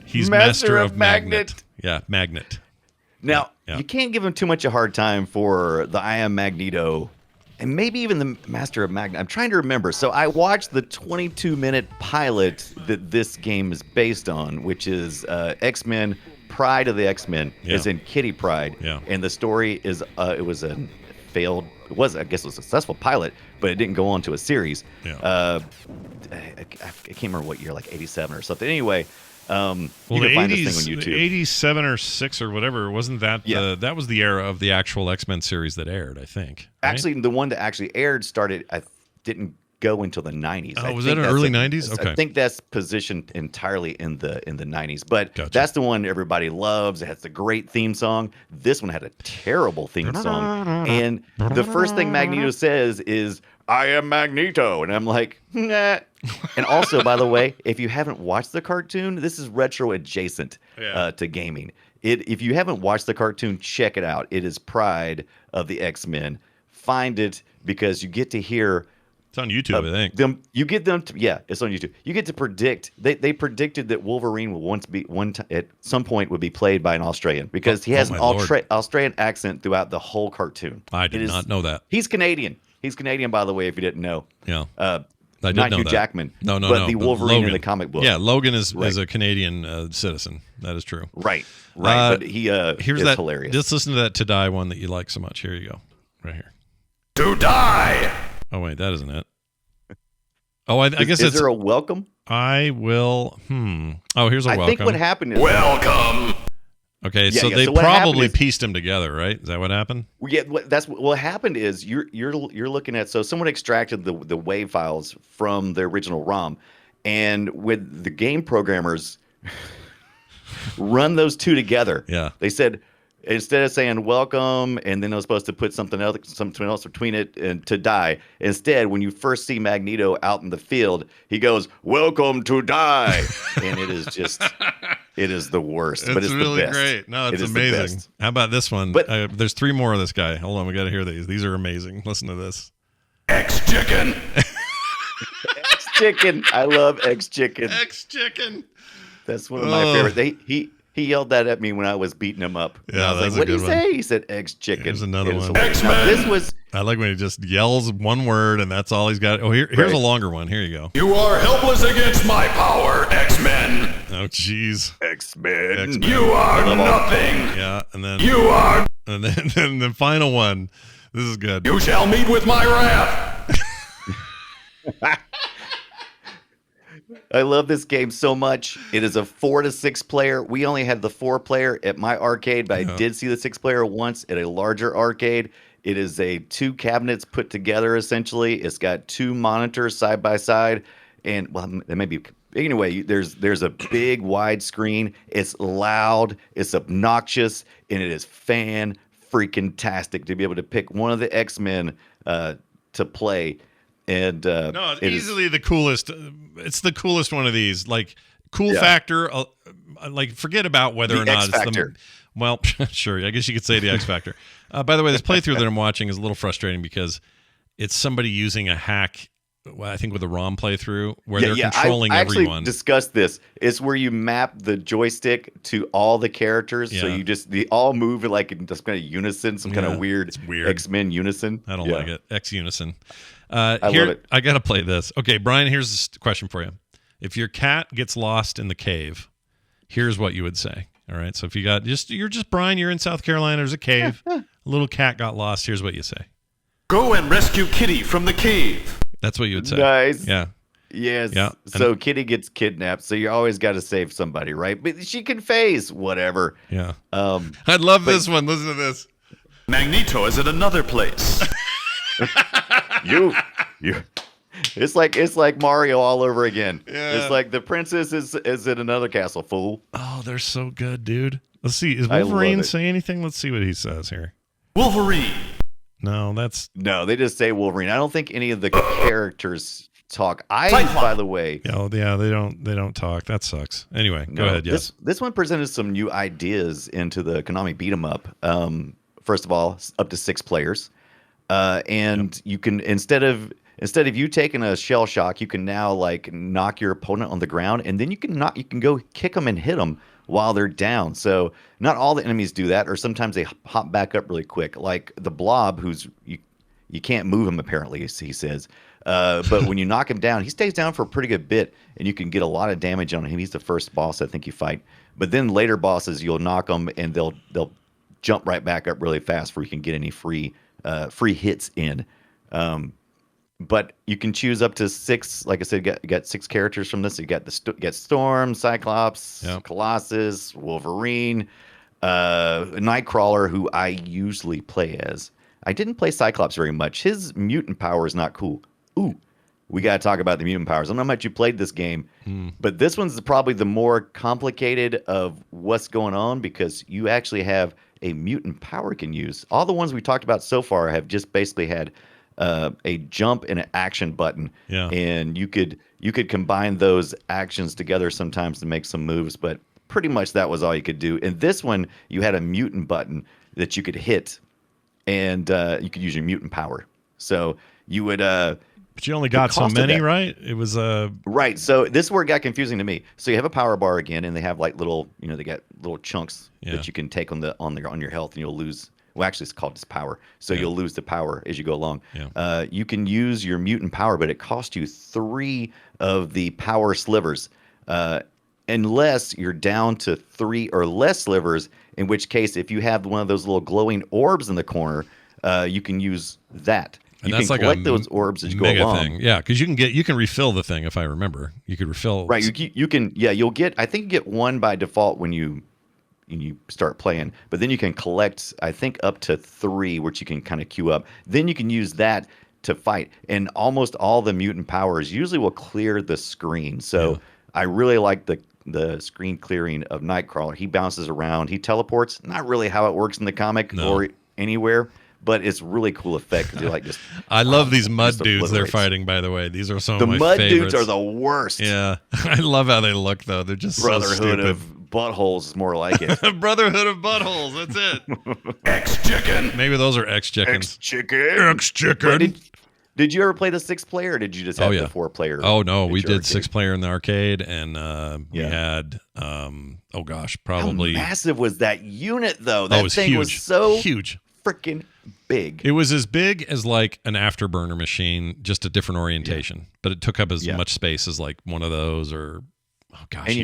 He's Master master of of Magnet. magnet. Yeah, magnet. Now, Yeah. you can't give him too much a hard time for the I Am Magneto and maybe even the Master of Magnet. I'm trying to remember. So I watched the 22-minute pilot that this game is based on, which is X-Men, Pride of the X-Men, as in Kitty Pride. Yeah. And the story is, it was a failed, I guess it was a successful pilot, but it didn't go on to a series. Yeah. I can't remember what year, like 87 or something. Anyway, Well, you the can find this 80s, thing on the YouTube. 87 or 6 or whatever, wasn't that that was the era of the actual X-Men series that aired, I think. Right? Actually, the one that actually aired didn't go until the 90s. Oh, I was think that in that's early 90s? Okay. I think that's positioned entirely in the 90s. But Gotcha. that's the one everybody loves. It has the great theme song. This one had a terrible theme song. And the first thing Magneto says is, "I am Magneto." And I'm like, nah. And also, by the way, if you haven't watched the cartoon, this is retro adjacent to gaming. If you haven't watched the cartoon, check it out. It is Pride of the X-Men. Find it because you get to hear. It's on YouTube, I think. You get them to, it's on YouTube. You get to predict. They predicted that Wolverine will at some point would be played by an Australian because he has an my Lord. Australian accent throughout the whole cartoon. I did not know that. He's Canadian. He's Canadian, by the way, if you didn't know. Yeah. I did Not know Hugh that. Jackman. No, but the but Wolverine in Logan. the comic book. Yeah, Logan is Right. a Canadian citizen. That is true. Right. But he here's is that, hilarious. Just listen to that to die one that you like so much. Here you go. Right here. To die. Oh, wait, that isn't it. Oh, I guess is it's. there a welcome? I will. Oh, here's a welcome. I think what happened is Welcome. Okay, Yeah, so yeah, they so what happened probably is- pieced them together, right? Is that what happened? what happened is you're looking at, so someone extracted the WAV files from the original ROM, and with the game programmers run those two together. Yeah. They said instead of saying welcome and then they're supposed to put something else between it and to die. Instead, when you first see Magneto out in the field, he goes, "Welcome to die," and it is just. It is the worst, but it's really the best. great. No, it's It is the amazing. best. How about this one? But- There's 3 more of this guy. Hold on, we got to hear these. These are amazing. Listen to this. X-Chicken. Chicken. I love X Chicken. X-Chicken. That's one of my favorite. He yelled that at me when I was beating him up. And Yeah, I was that's like, a "What did good he one. say?" He said X Chicken. Here's another one. X-Men. This was I like when he just yells one word and that's all he's got. Oh, here's Right. a longer one. Here you go. You are helpless against my power, X-Men. Oh, jeez. X-Men. X-Men. You are nothing. Yeah, and then You are. and then the final one. This is good. You shall meet with my wrath. I love this game so much. It is a 4 to 6 player. We only had the 4 player at my arcade, but I did see the 6 player once at a larger arcade. It is a 2 cabinets put together essentially. It's got 2 monitors side by side, and well, there may be Anyway, there's a big wide screen. It's loud, it's obnoxious, and it is fan freaking tastic to be able to pick one of the X-Men to play. And no, it's easily the coolest. It's the coolest one of these. Like cool factor. Like forget about whether or not it's the. Well, sure. I guess you could say the X factor. By the way, this playthrough that I'm watching is a little frustrating because it's somebody using a hack. I think with a ROM playthrough where they're controlling I everyone. actually discussed this. It's where you map the joystick to all the characters, so you they all move like in just kind of unison, some kind of weird X-Men unison. I don't like it. X unison. I love it. I gotta play this. Okay, Brian. Here's a question for you. If your cat gets lost in the cave, here's what you would say. All right. So if you're just Brian, you're in South Carolina. There's a cave. A little cat got lost. Here's what you say. Go and rescue Kitty from the cave. That's what you would say. Nice. Yeah. Yes. Yeah. So Kitty gets kidnapped. So you always got to save somebody, right? But she can phase whatever. Yeah. I love this one. Listen to this. Magneto is at another place. you. It's like Mario all over again. Yeah. It's like the princess is in another castle, fool. Oh, they're so good, dude. Let's see. Is Wolverine say anything? Let's see what he says here. Wolverine. No, they just say Wolverine. I don't think any of the characters talk. By the way. Oh, yeah, they don't talk. That sucks. Anyway, go ahead. Yes. This one presented some new ideas into the Konami beat 'em up. First of all, up to 6 players. And you can instead of you taking a shell shock, you can now like knock your opponent on the ground, and then you can go kick them and hit them while they're down. So not all the enemies do that, or sometimes they hop back up really quick. Like the Blob, you can't move him apparently, he says. But when you knock him down, he stays down for a pretty good bit, and you can get a lot of damage on him. He's the first boss I think you fight. But then later bosses, you'll knock them, and they'll jump right back up really fast before you can get any free hits in. But you can choose up to 6. Like I said, you got 6 characters from this. You got Storm, Cyclops, Colossus, Wolverine, Nightcrawler, who I usually play as. I didn't play Cyclops very much. His mutant power is not cool. Ooh, we got to talk about the mutant powers. I don't know how much you played this game, but this one's probably the more complicated of what's going on because you actually have a mutant power you can use. All the ones we talked about so far have just basically had a jump and an action button, and you could combine those actions together sometimes to make some moves, but pretty much that was all you could do. In this one, you had a mutant button that you could hit, and you could use your mutant power. So you would. But you only got so many, right? It was right. So this is where it got confusing to me. So you have a power bar again, and they have like little, they got little chunks that you can take on your health, and you'll lose. Well, actually, it's called just power. So you'll lose the power as you go along. Yeah. You can use your mutant power, but it costs you 3 of the power slivers, unless you're down to 3 or less slivers. In which case, if you have one of those little glowing orbs in the corner, you can use that. And you that's can like collect those orbs as you go along. Thing. Yeah, because you can refill the thing if I remember. You could refill. Right. You can. Yeah. You'll get. I think you get 1 by default when you start playing, but then you can collect, I think, up to 3, which you can kind of queue up. Then you can use that to fight, and almost all the mutant powers usually will clear the screen. So I really like the screen clearing of Nightcrawler. He bounces around, he teleports. Not really how it works in the comic or anywhere, but it's really cool effect because you're like just. I love these mud dudes they're fighting. By the way, these are some of my mud favorites. Dudes are the worst. Yeah, I love how they look though. They're just Brotherhood so stupid. of Buttholes is more like it. Brotherhood of Buttholes. That's it. X-Chicken. Maybe those are X-Chickens. X-Chicken. Did you ever play the 6-player, or did you just have the 4-player? Oh no, we did 6-player in the arcade, and we had probably. How massive was that unit though? That was thing huge. was so huge, freaking big. It was as big as like an afterburner machine, just a different orientation, but it took up as much space as like one of those, or and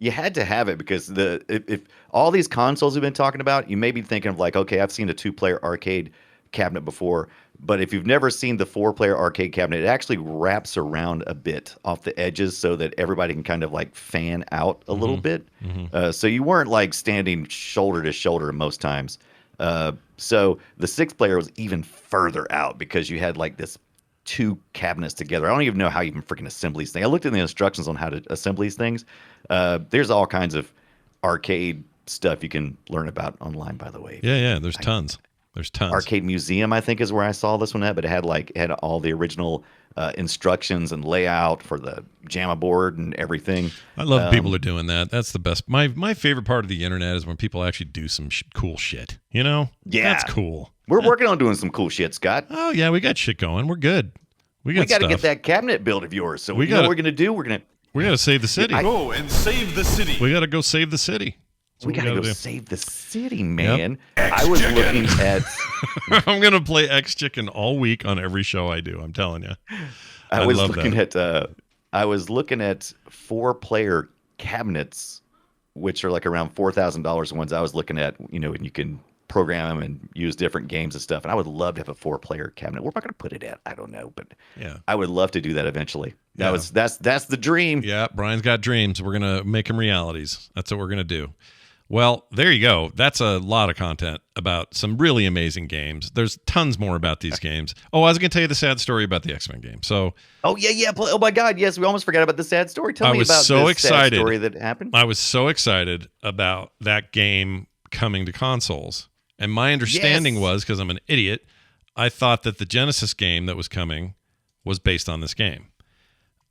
you had to have it because if all these consoles we've been talking about, you may be thinking of like, okay, I've seen a 2-player arcade cabinet before, but if you've never seen the 4-player arcade cabinet, it actually wraps around a bit off the edges so that everybody can kind of like fan out a little bit. So you weren't like standing shoulder to shoulder most times. So the 6-player was even further out because you had like this two cabinets together. I don't even know how you even freaking assemble these things. I looked in the instructions on how to assemble these things. There's all kinds of arcade stuff you can learn about online, by the way. Yeah. There's tons. There's tons. Arcade Museum, I think, is where I saw this one at, but it had all the original instructions and layout for the JAMA board and everything. I love people are doing that. That's the best. My favorite part of the internet is when people actually do some cool shit. You know? Yeah. That's cool. We're working on doing some cool shit, Scott. Oh, yeah, we got shit going. We're good. We got to get that cabinet built of yours. So we know what we're going to do? We got to save the city. Go and save the city. We got to go save the city. We got to go save the city, man. Yep. I was looking at... I'm going to play X Chicken all week on every show I do. I'm telling you. I was looking at 4-player cabinets, which are like around $4,000 ones. I was looking at, and you can program them and use different games and stuff. And I would love to have a 4-player cabinet. Where am I going to put it at? I don't know, but I would love to do that eventually. That's the dream. Yeah, Brian's got dreams. We're going to make them realities. That's what we're going to do. Well, there you go. That's a lot of content about some really amazing games. There's tons more about these games. Oh, I was going to tell you the sad story about the X-Men game. So, oh my God, yes, we almost forgot about the sad story. Tell me about this sad story that happened. I was so excited about that game coming to consoles, and my understanding was, because I'm an idiot, I thought that the Genesis game that was coming was based on this game.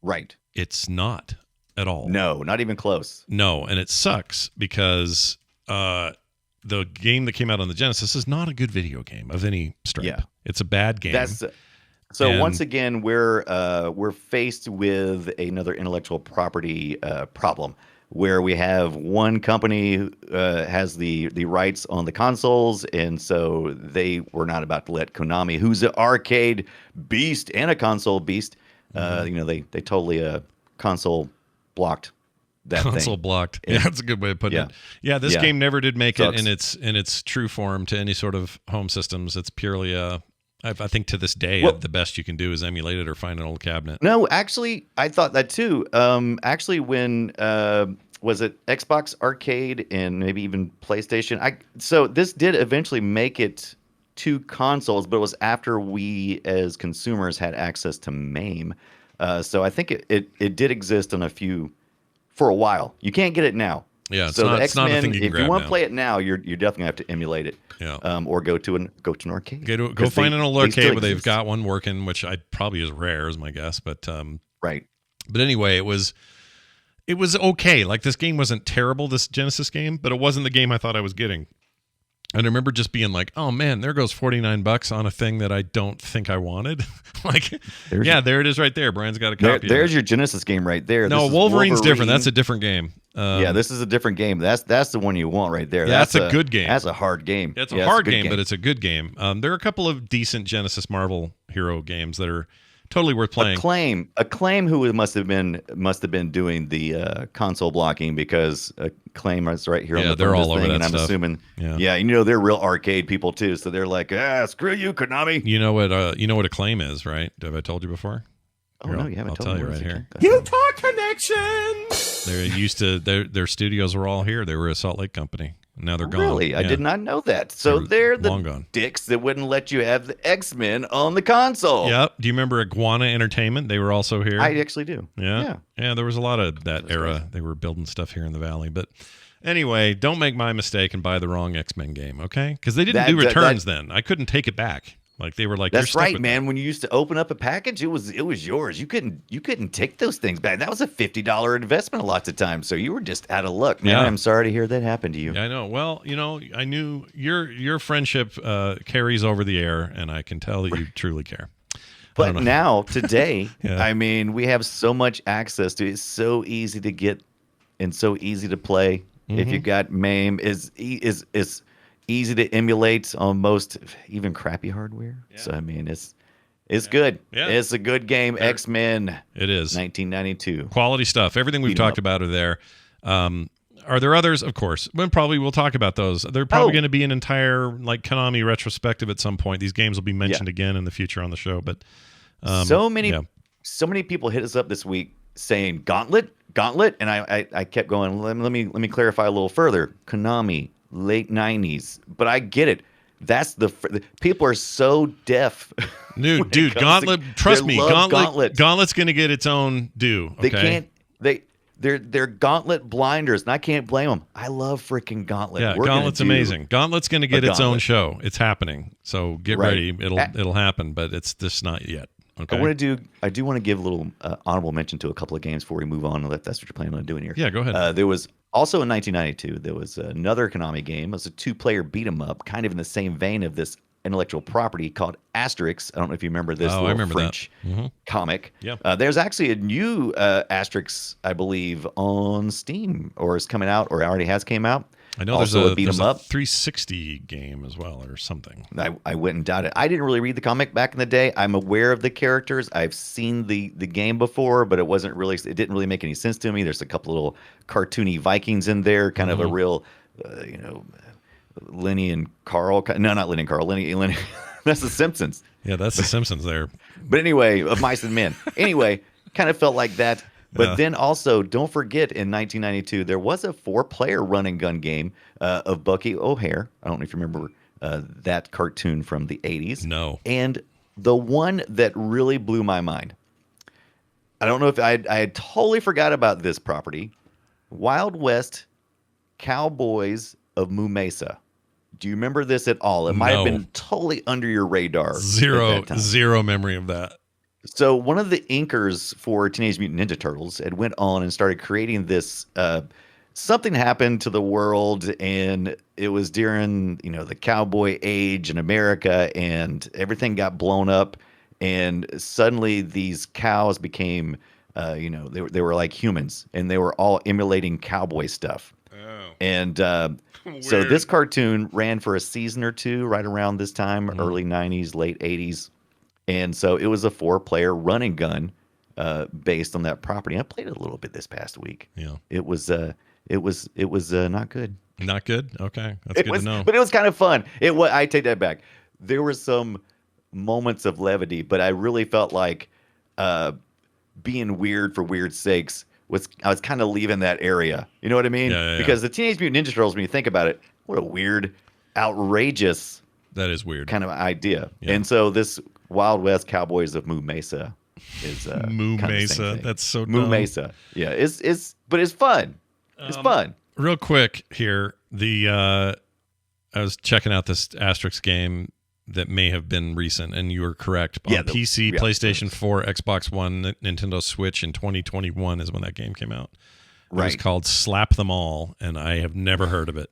Right. It's not. At all. No, not even close. No, and it sucks because the game that came out on the Genesis is not a good video game of any stripe. Yeah. It's a bad game. Once again, we're faced with another intellectual property problem where we have one company who has the rights on the consoles, and so they were not about to let Konami, who's an arcade beast and a console beast, they totally console blocked that console thing. Blocked. Yeah, that's a good way of putting it. Yeah, this game never did make it in its true form to any sort of home systems. It's purely I think to this day the best you can do is emulate it or find an old cabinet. No, actually, I thought that too. Actually, when was it Xbox Arcade and maybe even PlayStation? So this did eventually make it to consoles, but it was after we as consumers had access to MAME. So I think it did exist on a few for a while. You can't get it now. Yeah, so the it's not a thing you can if you want to now. play it now, you're definitely gonna have to emulate it. Yeah. Or go to an arcade. Go find an old arcade where they've got one working, which probably is rare, is my guess. But right. But anyway, it was okay. Like, this game wasn't terrible, this Genesis game, but it wasn't the game I thought I was getting. And I remember just being like, "Oh man, there goes $49 on a thing that I don't think I wanted." There it is right there. Brian's got a copy. There's your Genesis game right there. No, Wolverine's different. That's a different game. This is a different game. That's the one you want right there. Yeah, that's a good game. That's a hard game. It's a hard game, but it's a good game. There are a couple of decent Genesis Marvel hero games that are totally worth playing. Acclaim, who must have been doing the console blocking, because Acclaim is right here on the they're all over thing, that and I'm stuff. assuming, yeah, they're real arcade people too. So they're like, screw you, Konami. You know what Acclaim is, right? Have I told you before? Oh no, you haven't. I'll tell you right here. Utah Connection. They're used to their studios were all here. They were a Salt Lake company. Now they're gone. Really? Yeah. I did not know that. So they're the long gone. Dicks that wouldn't let you have the X-Men on the console. Yep. Do you remember Iguana Entertainment? They were also here. I actually do. Yeah. There was a lot of that era. Crazy. They were building stuff here in the Valley. But anyway, don't make my mistake and buy the wrong X-Men game, okay? Because they didn't do returns then. I couldn't take it back. Like, they were like, that's right, man. When you used to open up a package, it was yours. You couldn't take those things back. That was a $50 investment a lot of times. So you were just out of luck, man. Yeah. I'm sorry to hear that happened to you. Yeah, I know. Well, I knew your friendship carries over the air, and I can tell that you truly care. But now, today, I mean, we have so much access to it. It's so easy to get and so easy to play. Mm-hmm. If you got MAME, is easy to emulate on most even crappy hardware. Yeah. So I mean, it's good. Yeah. It's a good game. X-Men. It is 1992. Quality stuff. Everything we've talked about are there. Are there others? Of course. We'll talk about those. They're probably going to be an entire Konami retrospective at some point. These games will be mentioned again in the future on the show. But so many people hit us up this week saying Gauntlet, and I kept going. Let me clarify a little further. Konami. Late 90s, but I get it. That's people are so deaf. Dude, Gauntlet. Trust me, Gauntlet's going to get its own due. Okay? They can't. They're Gauntlet blinders, and I can't blame them. I love freaking Gauntlet. Yeah, Gauntlet's amazing. Gauntlet's going to get its own show. It's happening, so get ready. It'll happen, but it's just not yet. Okay. I do want to give a little honorable mention to a couple of games before we move on. If that's what you're planning on doing here. Yeah, go ahead. There was also in 1992. There was another Konami game. It was a 2-player beat 'em up, kind of in the same vein of this intellectual property called Asterix. I don't know if you remember this French comic. Yeah. There's actually a new Asterix, I believe, on Steam, or is coming out, or already has came out. I know also there's a beat 'em up 360 game as well, or something. I went and doubted it. I didn't really read the comic back in the day. I'm aware of the characters. I've seen the game before, but it didn't really make any sense to me. There's a couple little cartoony Vikings in there, kind of a real, Lenny and Carl. No, not Lenny and Carl. Lenny. That's the Simpsons. Yeah, that's the Simpsons there. But anyway, of mice and men. Anyway, kind of felt like that. But then also, don't forget, in 1992, there was a 4-player run and gun game of Bucky O'Hare. I don't know if you remember that cartoon from the 80s. No. And the one that really blew my mind, I don't know if I had totally forgot about this property, Wild West Cowboys of Moo Mesa. Do you remember this at all? It might have been totally under your radar. Zero memory of that. So one of the inkers for Teenage Mutant Ninja Turtles had went on and started creating this. Something happened to the world, and it was during the cowboy age in America, and everything got blown up, and suddenly these cows became, they were like humans, and they were all emulating cowboy stuff. Oh. And so this cartoon ran for a season or two, right around this time, early 90s, late 80s. And so it was a 4-player run and gun based on that property. I played it a little bit this past week. Yeah. It was not good. Not good? Okay. That's good to know. But it was kind of fun. I take that back. There were some moments of levity, but I really felt like being weird for weird's sakes I was kind of leaving that area. You know what I mean? Yeah. Because the Teenage Mutant Ninja Turtles, when you think about it, what a weird, outrageous that is weird kind of idea. Yeah. And so this Wild West Cowboys of Moo Mesa is Moo Mesa. That's so Moo dumb. Mesa. Yeah, but it's fun. It's fun. Real quick here, I was checking out this Asterix game that may have been recent, and you were correct. On PC, PlayStation 4, Xbox One, Nintendo Switch in 2021 is when that game came out. It was called Slap Them All, and I have never heard of it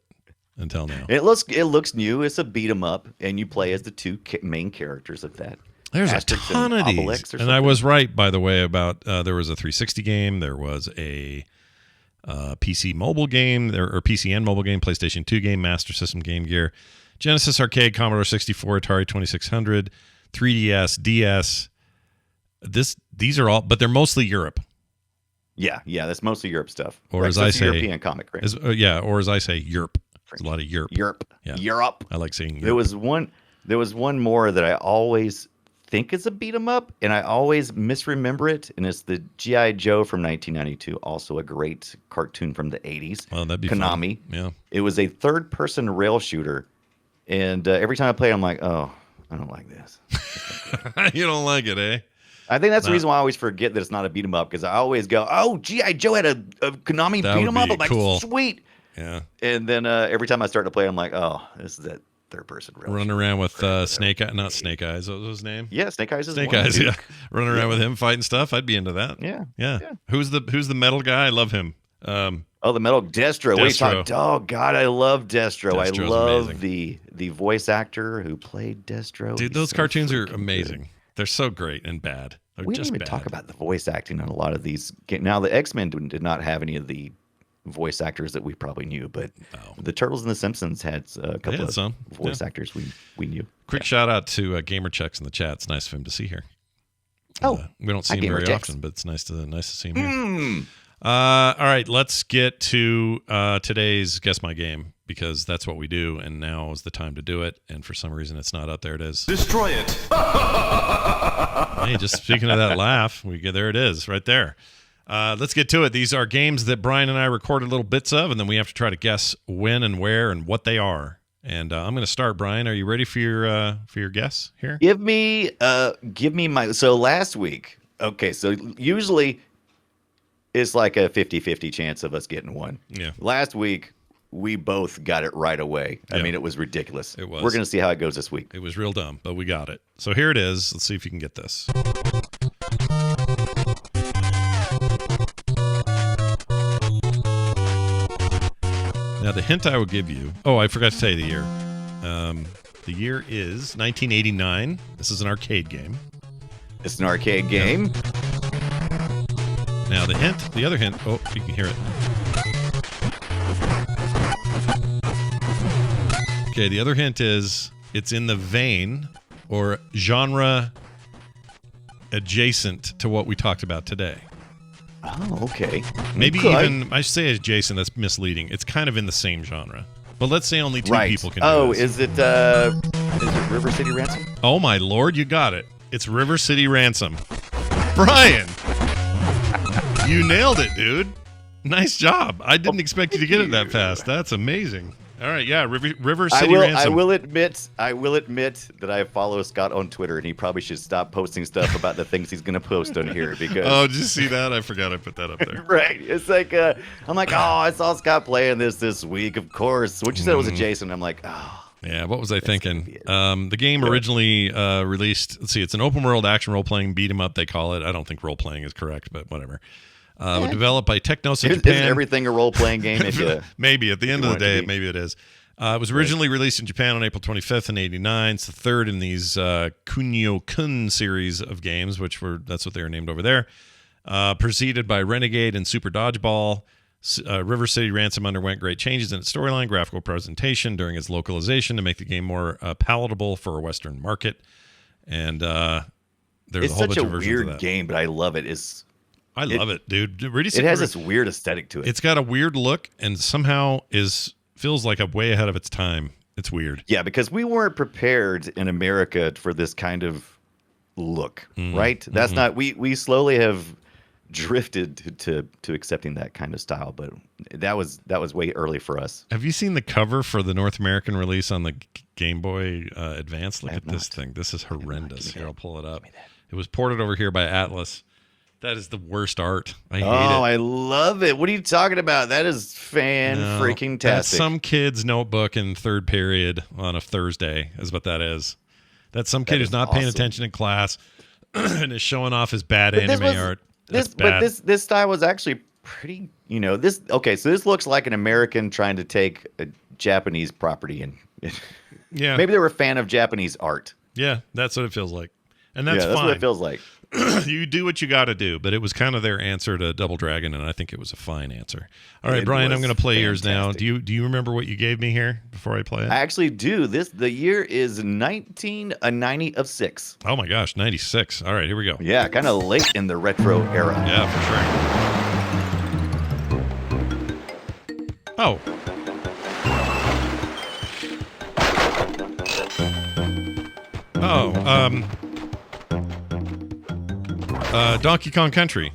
until now. It looks new. It's a beat 'em up, and you play as the two main characters of that. There's a ton of these. And I was right, by the way, about there was a 360 game. There was a PC mobile game, or PC and mobile game, PlayStation 2 game, Master System, Game Gear, Genesis Arcade, Commodore 64, Atari 2600, 3DS, DS. These are all, but they're mostly Europe. Yeah, that's mostly Europe stuff. Or as I say, European comic, right? Or as I say, Europe. There's a lot of Europe. Yeah. Europe. I like saying Europe. There was one more that I always think is a beat 'em up, and I always misremember it, and it's the G.I. Joe from 1992, also a great cartoon from the 80s. Well, that'd be Konami. Fun. Yeah. It was a third-person rail shooter, and every time I play it, I'm like, oh, I don't like this. You don't like it, eh? I think that's the reason why I always forget that it's not a beat 'em up, because I always go, oh, G.I. Joe had a Konami beat 'em up. I'm like, cool. Sweet. Yeah. And then every time I start to play, I'm like, oh, this is that third-person rail running shooter. Running around with Snake Eyes, not Snake Eyes. What was his name? Yeah, Snake Eyes is Snake one, Eyes, dude. yeah. Running around with him, fighting stuff. I'd be into that. Yeah. Who's the metal guy? I love him. The metal Destro. What are you talking? Oh God, I love Destro. Destro's I love amazing. the voice actor who played Destro. Dude, those cartoons are amazing. Good. They're so great and bad. They're we just didn't even talk about the voice acting on a lot of these. Now the X-Men did not have any of the voice actors that we probably knew, but the Turtles and the Simpsons had a couple of voice actors we knew. Quick shout out to Gamer Checks in the chat. It's nice for him to see here. We don't see him very often, but it's nice to see him here. All right, let's get to today's Guess My Game, because that's what we do, and now is the time to do it. And for some reason, it's not up there. It is. Destroy it. Hey, just speaking of that laugh, there it is, right there. Let's get to it. These are games that Brian and I recorded little bits of, and then we have to try to guess when and where and what they are. And I'm going to start. Brian, are you ready for your guess here? Give me my. So last week, okay. So usually it's like a 50-50 chance of us getting one. Yeah. Last week we both got it right away. Yeah. I mean, it was ridiculous. It was. We're gonna see how it goes this week. It was real dumb, but we got it. So here it is. Let's see if you can get this. Now, the hint I will give you... Oh, I forgot to tell you the year. The year is 1989. This is an arcade game. It's an arcade game. Now, the other hint... Oh, you can hear it. Okay, the other hint is it's in the vein or genre adjacent to what we talked about today. Oh, okay. Maybe even, I should say adjacent, that's misleading. It's kind of in the same genre. But let's say only two people can do this. Is it River City Ransom? Oh, my Lord, you got it. It's River City Ransom. Brian! You nailed it, dude. Nice job. I didn't expect you to get it that fast. That's amazing. All right, yeah, River City Ransom. I will admit that I follow Scott on Twitter, and he probably should stop posting stuff about the things he's going to post on here because. Oh, did you see that? I forgot I put that up there. Right. It's like I'm like, oh, I saw Scott playing this week. Of course, what you said was adjacent. I'm like, oh. Yeah, what was I thinking? The game originally released. Let's see, it's an open world action role playing beat 'em up. They call it. I don't think role playing is correct, but whatever. Developed by Technos in Japan. Is everything a role-playing game? Maybe at the end of the day, maybe it is. It was originally released in Japan on April 25th in '89. It's the third in these Kunio-kun series of games, that's what they were named over there. Preceded by Renegade and Super Dodgeball. River City Ransom underwent great changes in its storyline, graphical presentation during its localization to make the game more palatable for a Western market. And there's a whole bunch of versions of that. It's such a weird game, but I love it. I love it, dude. It has this weird aesthetic to it. It's got a weird look and somehow feels like a way ahead of its time. It's weird. Yeah, because we weren't prepared in America for this kind of look, right? That's not we slowly have drifted to accepting that kind of style, but that was way early for us. Have you seen the cover for the North American release on the Game Boy Advance? Look at this thing. This is horrendous. Here, I'll pull it up. It was ported over here by Atlas. That is the worst art. I hate it. Oh, I love it. What are you talking about? That is freaking tastic. That's some kid's notebook in third period on a Thursday is what that is. That's some kid who's not paying attention in class and is showing off his bad anime art. But this style was actually pretty, so this looks like an American trying to take a Japanese property and yeah. Maybe they were a fan of Japanese art. Yeah, that's what it feels like. And that's fine. That's what it feels like. You do what you got to do, but it was kind of their answer to Double Dragon, and I think it was a fine answer. All right, Brian, I'm going to play yours now. Do you remember what you gave me here before I play it? I actually do. The year is 1996. Oh my gosh, 96. All right, here we go. Yeah, kind of late in the retro era. Yeah, for sure. Oh. Donkey Kong Country.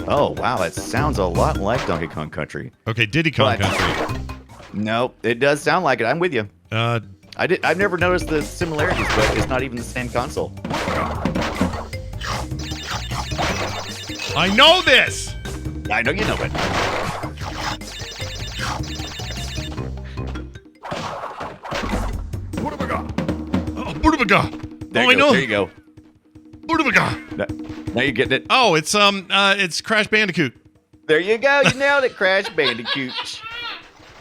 Oh, wow. That sounds a lot like Donkey Kong Country. Okay, Diddy Kong Country. No, it does sound like it. I'm with you. I've never noticed the similarities, but it's not even the same console. I know this! I know you know it. Budabaga! There you go. Budabaga! Now you're getting it. Oh, it's Crash Bandicoot. There you go. You nailed it, Crash Bandicoot.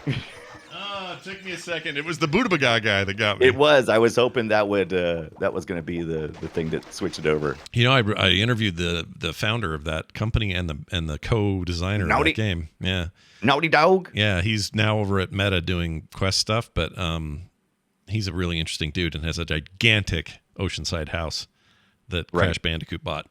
It took me a second. It was the Budabaga guy that got me. It was. I was hoping that was going to be the thing that switched it over. I interviewed the founder of that company and the co-designer of that game. Yeah. Naughty Dog. Yeah, he's now over at Meta doing Quest stuff, but he's a really interesting dude and has a gigantic oceanside house that Crash Bandicoot bought,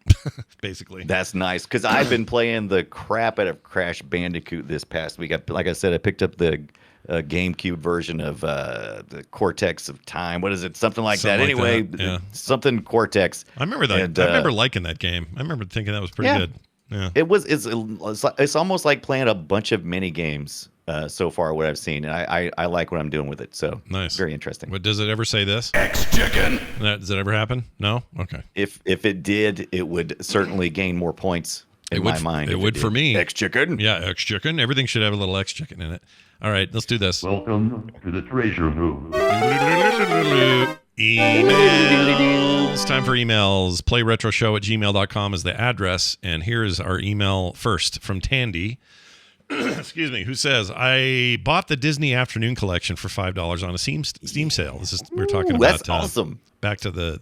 basically. That's nice, because I've been playing the crap out of Crash Bandicoot this past week. Like I said, I picked up the GameCube version of the Cortex of Time. What is it? Something like that. Anyway, something Cortex. I remember that. And, I remember liking that game. I remember thinking that was pretty good. Yeah. It's almost like playing a bunch of mini games so far, what I've seen, and I like what I'm doing with it. So nice, very interesting. But does it ever say this? X-Chicken. Does it ever happen? No. Okay. If it did, it would certainly gain more points in my mind. It would for me. X-Chicken. Yeah, X-Chicken. Everything should have a little X-Chicken in it. All right, let's do this. Welcome to the treasure room. Emails. Time for emails. PlayRetroShow@gmail.com is the address. And here's our email first from Tandy. Excuse me, who says, I bought the Disney Afternoon Collection for $5 on a Steam sale. We're talking about that's awesome. Back to the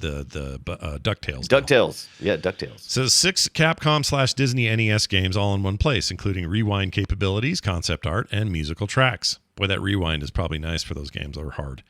DuckTales. DuckTales. Yeah, DuckTales. Says 6 Capcom/Disney NES games all in one place, including rewind capabilities, concept art, and musical tracks. Boy, that rewind is probably nice for those games that are hard.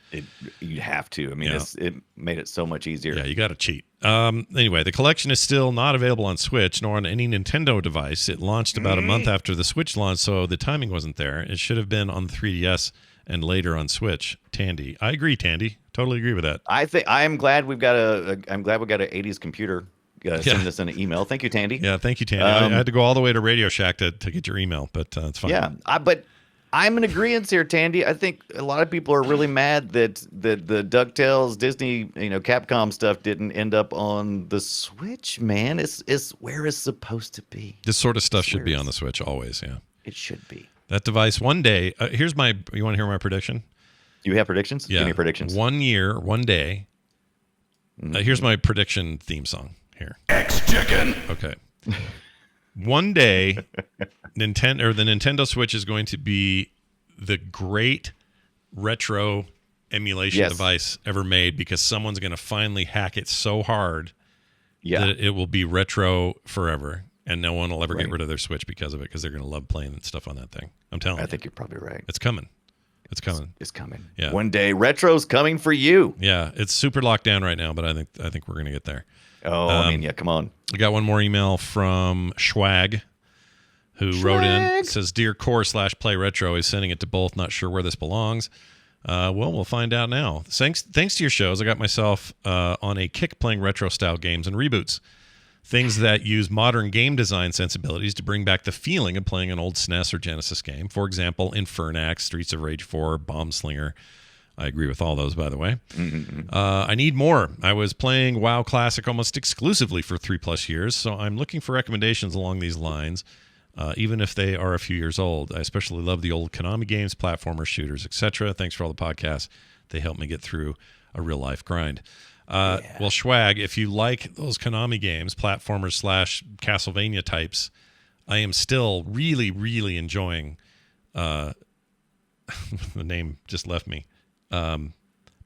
You have to. I mean, it made it so much easier. Yeah, you got to cheat. Anyway, the collection is still not available on Switch nor on any Nintendo device. It launched about a month after the Switch launch, so the timing wasn't there. It should have been on the 3DS and later on Switch. Tandy, I agree. Tandy, totally agree with that. I'm glad we got a 80s computer. Send us an email. Thank you, Tandy. Yeah, thank you, Tandy. I had to go all the way to Radio Shack to get your email, but it's fine. Yeah, but I'm in agreement here, Tandy. I think a lot of people are really mad that the DuckTales, Disney, Capcom stuff didn't end up on the Switch. Man, it's where it's supposed to be. This sort of stuff should be on the Switch always. Yeah, it should be. That device one day. You want to hear my prediction? You have predictions? Yeah. Give me predictions. 1 year, one day. Here's my prediction theme song. Here. X-Chicken. Okay. One day, the Nintendo Switch is going to be the great retro emulation device ever made because someone's going to finally hack it so hard that it will be retro forever, and no one will ever get rid of their Switch because of it because they're going to love playing stuff on that thing. I'm telling you. I think you're probably right. It's coming. It's coming. It's coming. Yeah. One day, retro's coming for you. Yeah, it's super locked down right now, but I think we're going to get there. Oh, come on. We got one more email from Schwag, who wrote in, says, Dear Core/Play Retro, is sending it to both, not sure where this belongs. Well, we'll find out now. Thanks to your shows, I got myself on a kick playing retro-style games and reboots. Things that use modern game design sensibilities to bring back the feeling of playing an old SNES or Genesis game. For example, Infernax, Streets of Rage 4, Bomb Slinger. I agree with all those, by the way. I need more. I was playing WoW Classic almost exclusively for 3+ years, so I'm looking for recommendations along these lines, even if they are a few years old. I especially love the old Konami games, platformers, shooters, etc. Thanks for all the podcasts. They help me get through a real-life grind. Well, Schwag, if you like those Konami games, platformers / Castlevania types, I am still really, really enjoying the name just left me.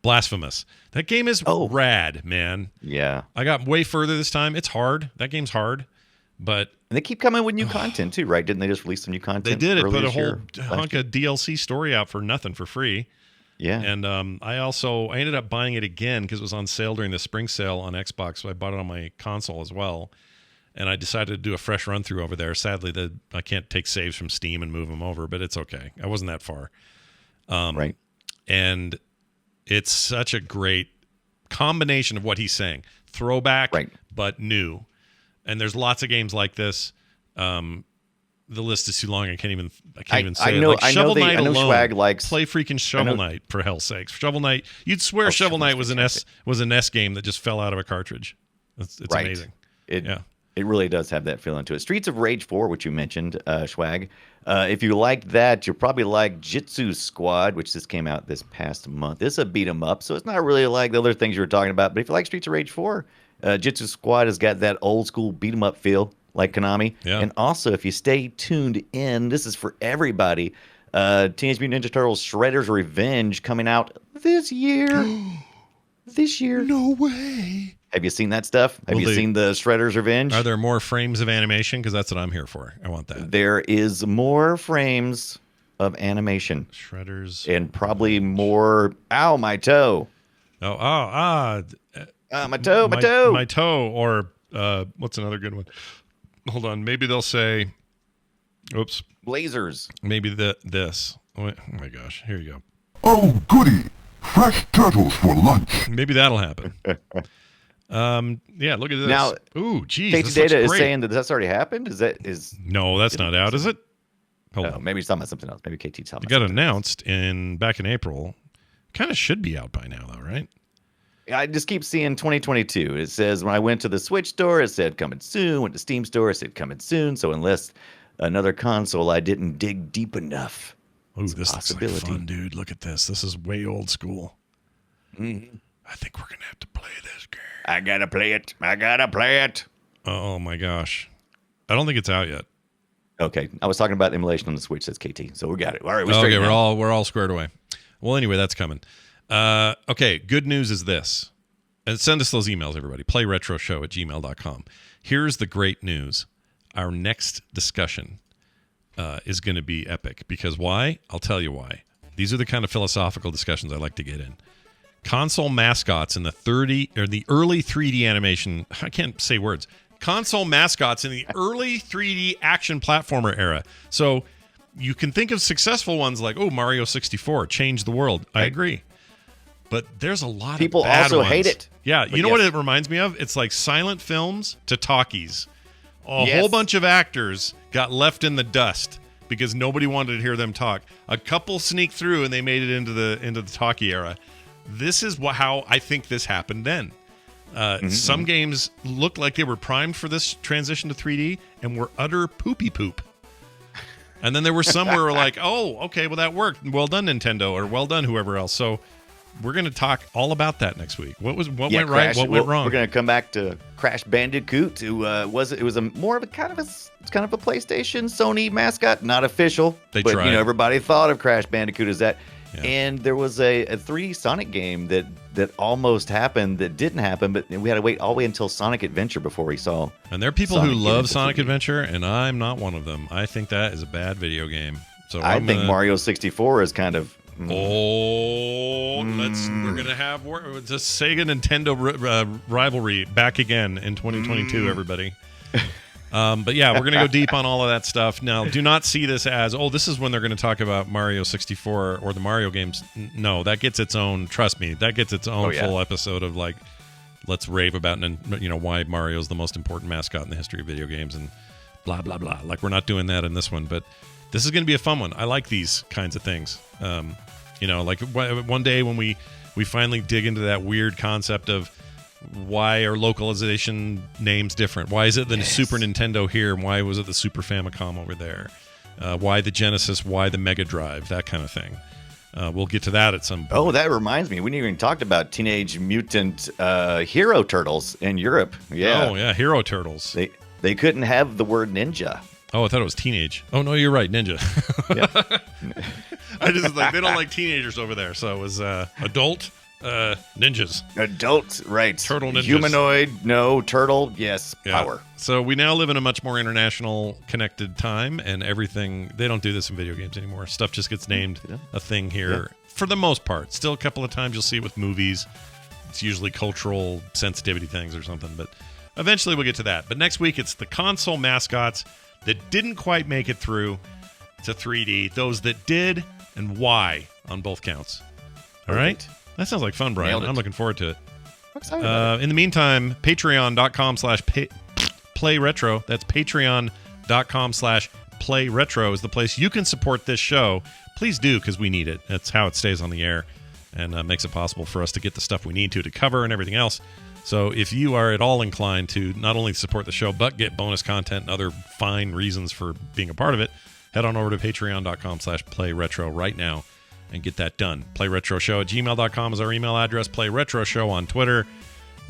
Blasphemous. That game is rad, man. Yeah. I got way further this time. It's hard. That game's hard, but and they keep coming with new content too, right? Didn't they just release some new content? They did. It put a whole hunk of DLC story out for nothing for free. Yeah. And I ended up buying it again because it was on sale during the spring sale on Xbox, so I bought it on my console as well. And I decided to do a fresh run through over there. Sadly, I can't take saves from Steam and move them over, but it's okay. I wasn't that far. Right. And it's such a great combination of what he's saying. Throwback, but new. And there's lots of games like this. The list is too long. I can't even say it. Like Shovel Knight alone. Swag likes, play freaking Shovel Knight, for hell's sakes. Shovel Knight. You'd swear Shovel Knight was an NES game that just fell out of a cartridge. It's amazing. It really does have that feeling to it. Streets of Rage 4, which you mentioned, Schwag. If you like that, you'll probably like Jitsu Squad, which just came out this past month. It's a beat 'em up, so it's not really like the other things you were talking about. But if you like Streets of Rage 4, Jitsu Squad has got that old school beat 'em up feel like Konami. Yeah. And also, if you stay tuned in, this is for everybody. Teenage Mutant Ninja Turtles Shredder's Revenge coming out this year. This year. No way. Have you seen that stuff? Have you seen the Shredder's Revenge? Are there more frames of animation? Because that's what I'm here for. I want that. There is more frames of animation. Shredder's. And probably more. Ow, my toe. My toe. My toe. Or what's another good one? Hold on. Maybe they'll say, oops. Lasers. Maybe this. Oh my gosh. Here you go. Oh, goody. Fresh turtles for lunch. Maybe that'll happen. Yeah, look at this. Now, ooh, geez. Tasty Data is saying that that's already happened. No, that's not out, is it? Hold on. Maybe he's talking about something else. Maybe KT's talking It about got something announced back in April. Kind of should be out by now, though, right? I just keep seeing 2022. It says when I went to the Switch store, it said coming soon. Went to Steam store, it said coming soon. So unless another console, I didn't dig deep enough. Ooh, this looks like fun, dude. Look at this. This is way old school. Mm-hmm. I think we're going to have to play this game. I gotta play it. Oh, my gosh. I don't think it's out yet. Okay, I was talking about emulation on the Switch. Says KT, so we got it. All right, okay, we're all squared away. Well, anyway, that's coming. Okay, good news is this. And send us those emails, everybody. playretroshow@gmail.com. Here's the great news. Our next discussion is going to be epic. Because why? I'll tell you why. These are the kind of philosophical discussions I like to get in. Console mascots in the early 3D animation. I can't say words. Console mascots in the early 3D action platformer era. So you can think of successful ones like, Mario 64 changed the world. I agree. But there's a lot people of bad also ones. hate it. Yeah, you know what it reminds me of? It's like silent films to talkies. A whole bunch of actors got left in the dust because nobody wanted to hear them talk. A couple sneaked through and they made it into the talkie era. This is how I think this happened then. Some games looked like they were primed for this transition to 3D and were utter poopy poop. And then there were some where we're like, oh, okay, well, that worked. Well done, Nintendo, or well done, whoever else. So we're going to talk all about that next week. What went right? What went wrong? We're going to come back to Crash Bandicoot. It was more of a kind of a PlayStation Sony mascot, not official. They but tried. Everybody thought of Crash Bandicoot as that. Yeah. And there was a 3D Sonic game that almost happened that didn't happen, but we had to wait all the way until Sonic Adventure before we saw. And there are people who love Sonic Adventure, and I'm not one of them. I think that is a bad video game. So I think Mario 64 is kind of. We're gonna have the Sega Nintendo rivalry back again in 2022, everybody. But yeah, we're going to go deep on all of that stuff. Now, do not see this as, this is when they're going to talk about Mario 64 or the Mario games. No, that gets its own, trust me, that gets its own full episode of like, let's rave about, why Mario's the most important mascot in the history of video games and blah, blah, blah. Like, we're not doing that in this one, but this is going to be a fun one. I like these kinds of things. Like one day when we finally dig into that weird concept of, why are localization names different? Why is it the Super Nintendo here, and why was it the Super Famicom over there? Why the Genesis? Why the Mega Drive? That kind of thing. We'll get to that at some point. Oh, that reminds me. We didn't even talk about Teenage Mutant Hero Turtles in Europe. Yeah. Oh, yeah, Hero Turtles. They couldn't have the word ninja. Oh, I thought it was teenage. Oh, no, you're right, ninja. I just they don't like teenagers over there, so it was adult. Ninjas. Adult, right. Turtle ninjas. Humanoid, no. Turtle, yes. Yeah. Power. So we now live in a much more international connected time, and everything, they don't do this in video games anymore. Stuff just gets named a thing here for the most part. Still a couple of times you'll see it with movies. It's usually cultural sensitivity things or something, but eventually we'll get to that. But next week, it's the console mascots that didn't quite make it through to 3D, those that did, and why on both counts. All right? That sounds like fun, Brian. I'm looking forward to it. I'm excited about it. In the meantime, patreon.com/playretro. That's patreon.com/playretro is the place you can support this show. Please do, because we need it. That's how it stays on the air and makes it possible for us to get the stuff we need to cover and everything else. So if you are at all inclined to not only support the show, but get bonus content and other fine reasons for being a part of it, head on over to patreon.com/playretro right now and get that done. PlayRetroShow@gmail.com is our email address. PlayRetroShow on Twitter.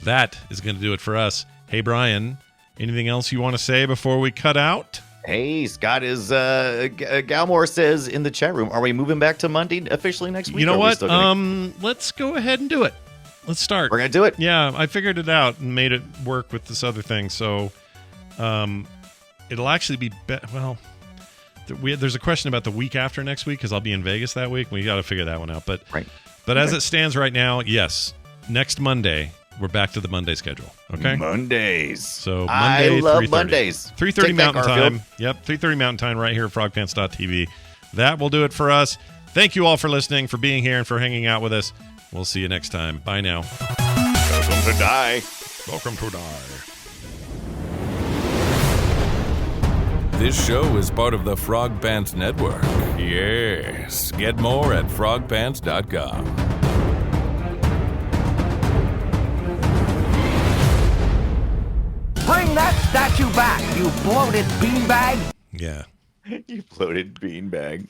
That is going to do it for us. Hey, Brian, anything else you want to say before we cut out? Hey, Scott is Galmore says in the chat room, are we moving back to Monday officially next week? You know what? Let's go ahead and do it. Let's start. We're going to do it? Yeah, I figured it out and made it work with this other thing. So it'll actually be well, there's a question about the week after next week because I'll be in Vegas that week. We got to figure that one out. But as it stands right now, yes, next Monday, we're back to the Monday schedule. Okay? Mondays. So Monday, I love 3:30. Mondays. 3:30 Mountain Time. Yep, 3:30 Mountain Time right here at frogpants.tv. That will do it for us. Thank you all for listening, for being here, and for hanging out with us. We'll see you next time. Bye now. Welcome to die. Welcome to die. This show is part of the Frog Pants Network. Yes. Get more at frogpants.com. Bring that statue back, you bloated beanbag! Yeah. You bloated beanbag.